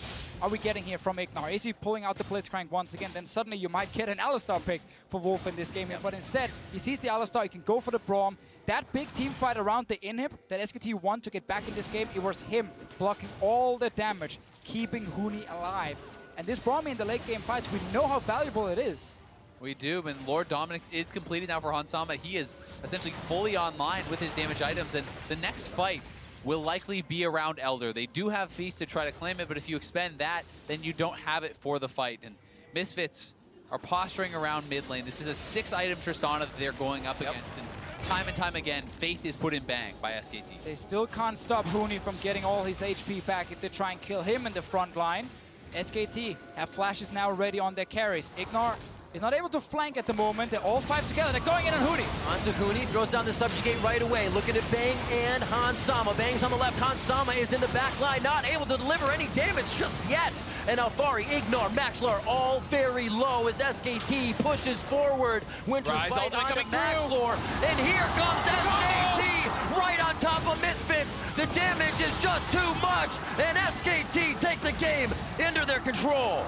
are we getting here from IgNar? Is he pulling out the Blitzcrank once again? Then suddenly you might get an Alistar pick for Wolf in this game here. But instead, he sees the Alistar, he can go for the Braum. That big team fight around the inhib that SKT won to get back in this game, it was him blocking all the damage, keeping Huni alive. And this Braum in the late game fights, we know how valuable it is. We do, and Lord Dominic's is completed now for Hansama. He is essentially fully online with his damage items, and the next fight will likely be around Elder. They do have Feast to try to claim it, but if you expend that, then you don't have it for the fight. And Misfits are posturing around mid lane. This is a 6-item Tristana that they're going up against, and time again, faith is put in Bang by SKT. They still can't stop Huni from getting all his HP back if they try and kill him in the front line. SKT have flashes now ready on their carries. IgNar is not able to flank at the moment. They're all 5 together. They're going in on Huni. Onto Huni, throws down the Subjugate right away. Looking at Bang and Hans Sama. Bang's on the left, Hans Sama is in the back line, not able to deliver any damage just yet. And Alphari, IgNar, Maxlore, all very low as SKT pushes forward. Winter Ryze fight ultimate onto coming through. Maxlore, and here comes SKT right on top of Misfits. The damage is just too much, and SKT take the game into their control.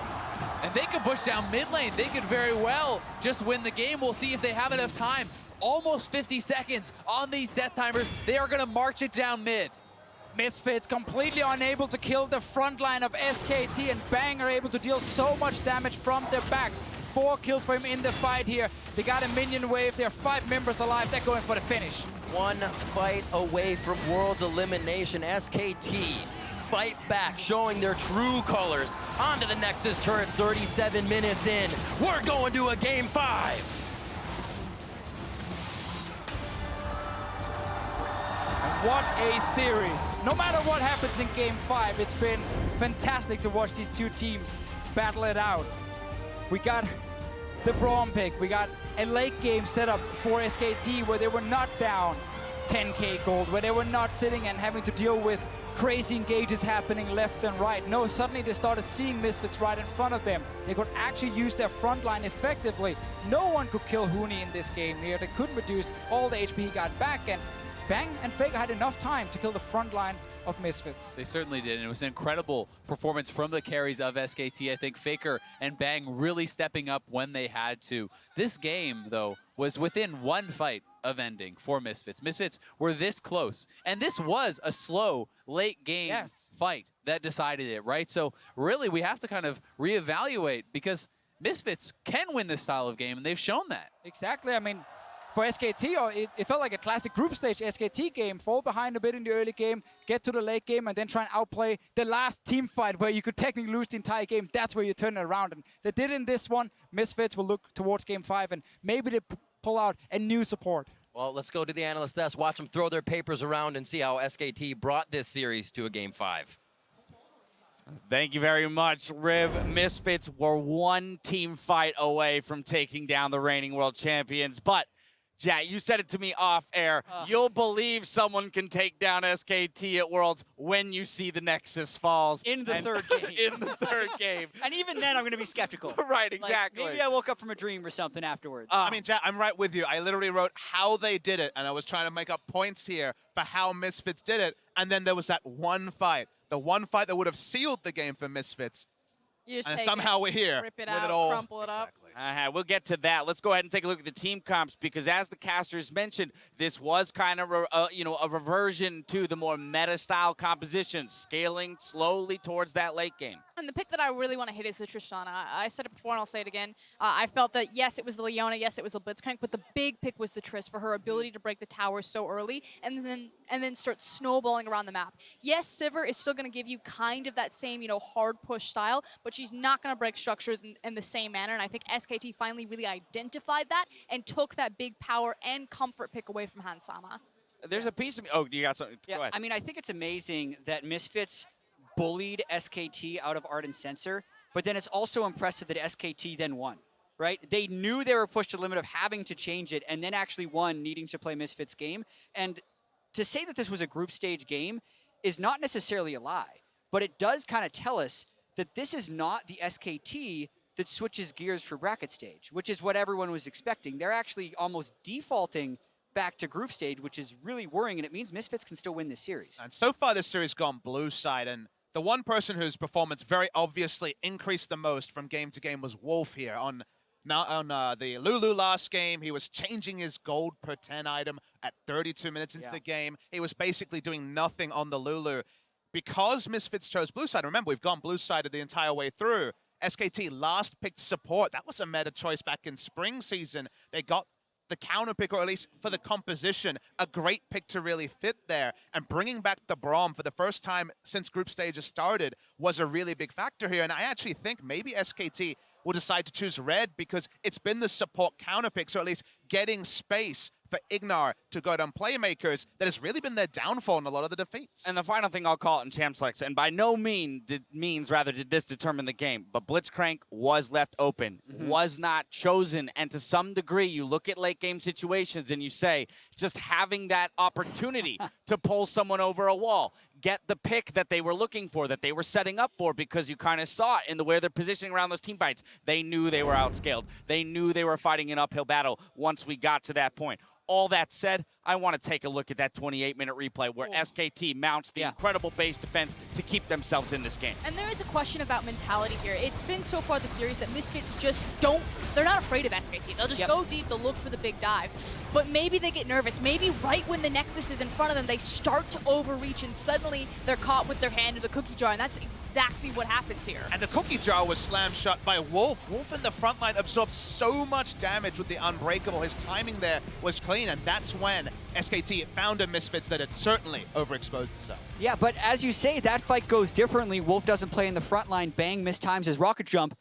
And they could push down mid lane. They could very well just win the game. We'll see if they have enough time. Almost 50 seconds on these death timers. They are going to march it down mid. Misfits completely unable to kill the front line of SKT, and Bang are able to deal so much damage from their back. 4 kills for him in the fight here. They got a minion wave. There are 5 members alive. They're going for the finish. One fight away from World's elimination. SKT fight back, showing their true colors. Onto the Nexus turrets, 37 minutes in. We're going to a game 5. What a series. No matter what happens in game 5, it's been fantastic to watch these two teams battle it out. We got the Braum pick. We got a late game setup for SKT where they were not down 10k gold, where they were not sitting and having to deal with crazy engages happening left and right. No, suddenly they started seeing Misfits right in front of them. They could actually use their front line effectively. No one could kill Huni in this game here. They couldn't reduce all the HP he got back, and Bang and FLICKR had enough time to kill the front line of Misfits. They certainly did, and it was an incredible performance from the carries of SKT. I think FLICKR and Bang really stepping up when they had to. This game, though, was within one fight of ending for Misfits. Misfits were this close, and this was a slow, late game fight that decided it, right? So really, we have to kind of reevaluate, because Misfits can win this style of game, and they've shown that. Exactly. I mean, for SKT, it felt like a classic group stage SKT game. Fall behind a bit in the early game, get to the late game, and then try and outplay the last team fight where you could technically lose the entire game. That's where you turn it around. And they did in this one. Misfits will look towards game 5, and maybe they pull out a new support. Well, let's go to the analyst desk, watch them throw their papers around and see how SKT brought this series to a game 5. Thank you very much, Riv. Misfits were one team fight away from taking down the reigning world champions, but Jack, you said it to me off air. You'll believe someone can take down SKT at Worlds when you see the Nexus falls. In the third game. In the third game. And even then, I'm going to be skeptical. Right, exactly. Like, maybe I woke up from a dream or something afterwards. I mean, Jack, I'm right with you. I literally wrote how they did it, and I was trying to make up points here for how Misfits did it. And then there was that one fight, the one fight that would have sealed the game for Misfits. You just And take somehow it, we're here rip it with out, it all. crumple it up. We'll get to that. Let's go ahead and take a look at the team comps, because as the casters mentioned, this was kind of a reversion to the more meta-style composition, scaling slowly towards that late game. And the pick that I really want to hit is the Tristana. I said it before and I'll say it again. I felt that, yes, it was the Leona, yes, it was the Blitzcrank, but the big pick was the Trist for her ability to break the tower so early and then start snowballing around the map. Yes, Sivir is still going to give you kind of that same, hard push style, but she's not going to break structures in the same manner, and I think SKT finally really identified that and took that big power and comfort pick away from Hans Sama. There's a piece of me. Oh, you got something? Yeah, Go ahead. I mean, I think it's amazing that Misfits bullied SKT out of Ardent Sensor, but then it's also impressive that SKT then won, right? They knew they were pushed to the limit of having to change it, and then actually won, needing to play Misfits game. And to say that this was a group stage game is not necessarily a lie, but it does kind of tell us that this is not the SKT that switches gears for bracket stage, which is what everyone was expecting. They're actually almost defaulting back to group stage, which is really worrying, and it means Misfits can still win this series. And so far, this series gone blue side, and the one person whose performance very obviously increased the most from game to game was Wolf here. On the Lulu last game, he was changing his gold per 10 item at 32 minutes into the game. He was basically doing nothing on the Lulu. Because Misfits chose blue side, remember, we've gone blue sided the entire way through. SKT last picked support. That was a meta choice back in spring season. They got the counter pick, or at least for the composition, a great pick to really fit there. And bringing back the Braum for the first time since group stages started was a really big factor here. And I actually think maybe SKT will decide to choose red because it's been the support counter pick, so at least getting space for IgNar to go down playmakers that has really been their downfall in a lot of the defeats. And the final thing I'll call it in Champs League, and by no means did this determine the game, but Blitzcrank was left open, was not chosen, and to some degree, you look at late game situations and you say, just having that opportunity to pull someone over a wall, get the pick that they were looking for, that they were setting up for, because you kind of saw it in the way they're positioning around those team fights. They knew they were outscaled. They knew they were fighting an uphill battle once we got to that point. All that said, I want to take a look at that 28-minute replay where SKT mounts the incredible base defense to keep themselves in this game. And there is a question about mentality here. It's been so far this series that Misfits just don't, they're not afraid of SKT. They'll just go deep, they'll look for the big dives. But maybe they get nervous. Maybe right when the Nexus is in front of them, they start to overreach and suddenly they're caught with their hand in the cookie jar. And that's exactly what happens here. And the cookie jar was slammed shut by Wolf. Wolf in the front line absorbed so much damage with the Unbreakable. His timing there was clean, and that's when SKT found a Misfits that had certainly overexposed itself. Yeah, but as you say, that fight goes differently. Wolf doesn't play in the front line. Bang mistimes his rocket jump.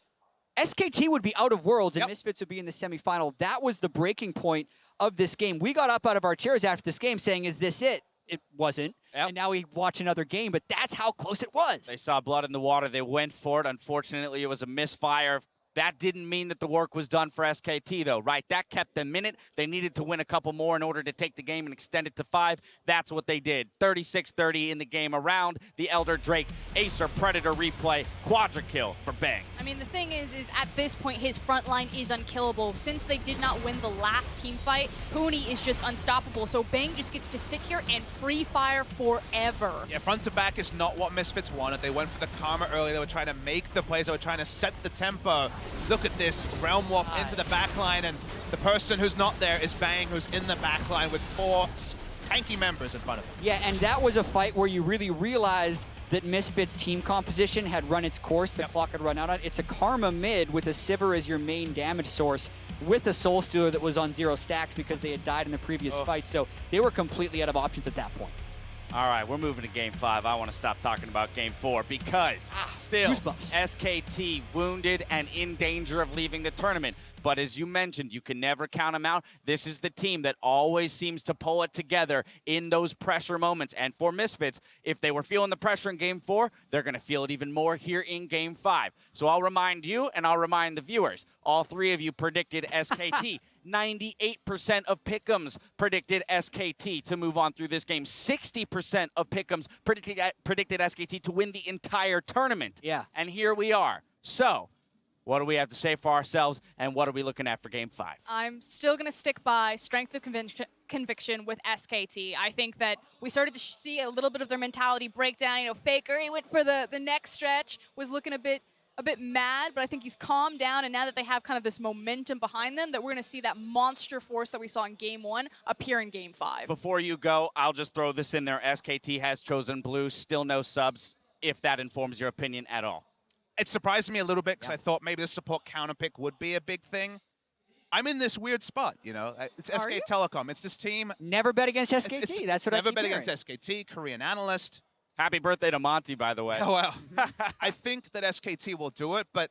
SKT would be out of Worlds, and Misfits would be in the semifinal. That was the breaking point of this game. We got up out of our chairs after this game saying, is this it? It wasn't. And now we watch another game, but that's how close it was. They saw blood in the water. They went for it. Unfortunately, it was a misfire. That didn't mean that the work was done for SKT, though, right? That kept them in it. They needed to win a couple more in order to take the game and extend it to 5. That's what they did. 36-30 in the game around the Elder Drake Acer Predator replay. Quadra kill for Bang. I mean, the thing is at this point, his front line is unkillable. Since they did not win the last team fight, Huni is just unstoppable. So Bang just gets to sit here and free fire forever. Yeah, front to back is not what Misfits wanted. They went for the Karma early. They were trying to make the plays. They were trying to set the tempo. Look at this, Realm Warp into the backline, and the person who's not there is Bang, who's in the backline with 4 tanky members in front of him. Yeah, and that was a fight where you really realized that Misfits' team composition had run its course, the clock had run out on it. It's a Karma mid with a Sivir as your main damage source, with a Soul Stealer that was on 0 stacks because they had died in the previous fight, so they were completely out of options at that point. All right, we're moving to Game 5. I want to stop talking about Game 4 because still goosebumps. SKT wounded and in danger of leaving the tournament. But as you mentioned, you can never count them out. This is the team that always seems to pull it together in those pressure moments. And for Misfits, if they were feeling the pressure in Game 4, they're going to feel it even more here in Game 5. So I'll remind you and I'll remind the viewers. All 3 of you predicted SKT. 98% of pick'ems predicted SKT to move on through this game. 60% of pick'ems predicted SKT to win the entire tournament. Yeah. And here we are. So, what do we have to say for ourselves, and what are we looking at for Game 5? I'm still going to stick by strength of conviction with SKT. I think that we started to see a little bit of their mentality breakdown. You know, FLICKR, he went for the next stretch, was looking a bit mad, but I think he's calmed down, and now that they have kind of this momentum behind them, that we're going to see that monster force that we saw in Game 1 appear in Game 5. Before you go, I'll just throw this in there. SKT has chosen blue, still no subs, if that informs your opinion at all. It surprised me a little bit because I thought maybe the support counter pick would be a big thing. I'm in this weird spot, you know. It's SK Telecom. It's this team. Never bet against SKT. That's what I never keep bet hearing. against SKT, Korean analyst. Happy birthday to Monty, by the way. Oh, well. I think that SKT will do it, but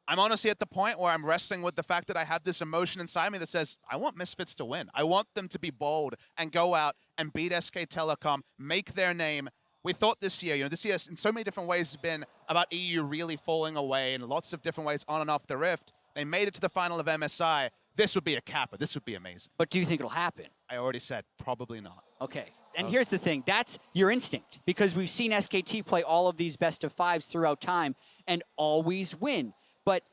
I'm honestly at the point where I'm wrestling with the fact that I have this emotion inside me that says, I want Misfits to win. I want them to be bold and go out and beat SK Telecom, make their name. We thought this year, you know, this year in so many different ways has been about EU really falling away in lots of different ways on and off the Rift. They made it to the final of MSI. This would be a capper. This would be amazing. But do you think it'll happen? I already said probably not. Okay. And here's the thing. That's your instinct, because we've seen SKT play all of these best of 5s throughout time and always win. But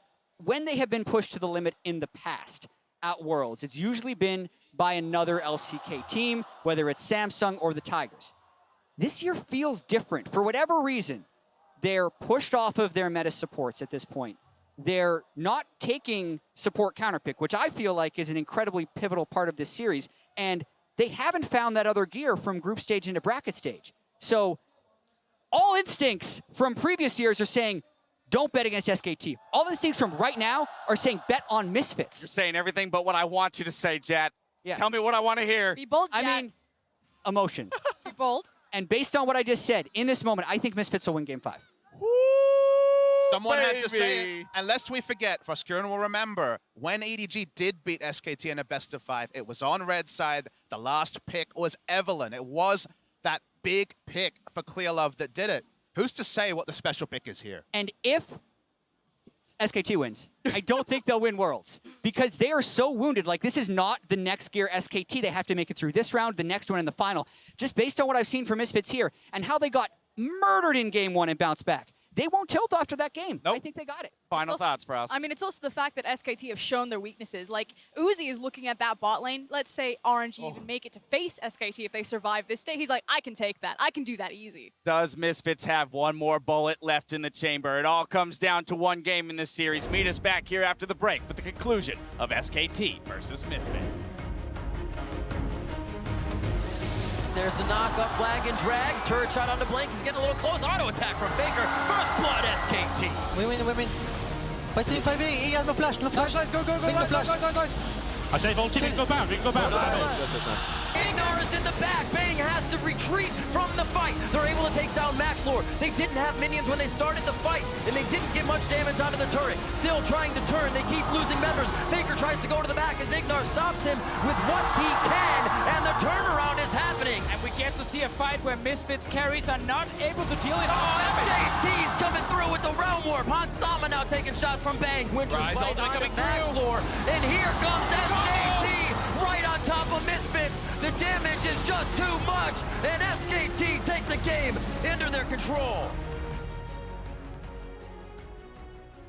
when they have been pushed to the limit in the past at Worlds, it's usually been by another LCK team, whether it's Samsung or the Tigers. This year feels different. For whatever reason, they're pushed off of their meta supports at this point. They're not taking support counterpick, which I feel like is an incredibly pivotal part of this series. And they haven't found that other gear from group stage into bracket stage. So all instincts from previous years are saying, don't bet against SKT. All instincts from right now are saying bet on Misfits. You're saying everything but what I want you to say, Jat. Yeah. Tell me what I want to hear. Be bold, Jat. I mean, emotion. Be bold. And based on what I just said, in this moment, I think Misfits will win Game 5. Someone had to say baby. it. And lest we forget, Froskuren will remember, when EDG did beat SKT in a best-of-5, it was on red side. The last pick was Evelyn. It was that big pick for Clear Love that did it. Who's to say what the special pick is here? And if SKT wins, I don't think they'll win Worlds because they are so wounded. Like, this is not the next gear SKT. They have to make it through this round, the next one in the final. Just based on what I've seen from Misfits here and how they got murdered in game 1 and bounced back. They won't tilt after that game. Nope. I think they got it. Final thoughts for us. I mean, it's also the fact that SKT have shown their weaknesses. Like, Uzi is looking at that bot lane. Let's say RNG even make it to face SKT if they survive this day. He's like, I can take that. I can do that easy. Does Misfits have one more bullet left in the chamber? It all comes down to one game in this series. Meet us back here after the break for the conclusion of SKT versus Misfits. There's the knock-up, flag and drag. Turret shot on the blink. He's getting a little close. Auto attack from FLICKR. First blood, SKT. We win. Fighting 5A, he has no flash, no flash. Guys, go, guys. I say ulti, we can go back, IgNar is in the back. Bang has to retreat from the fight. They're able to take down Maxlore. They didn't have minions when they started the fight, and they didn't get much damage out of the turret. Still trying to turn. They keep losing members. FLICKR tries to go to the back as IgNar stops him with what he can, and the turnaround is happening. And we get to see a fight where Misfits carries are not able to deal enough damage. SKT's coming through with the Realm Warp. Hansama now taking shots from Bang. Winter's Ryze fight ultimate on coming Maxlore. And here comes SKT right on top of Misfits. The damage is just too much. And SKT take the game into their control.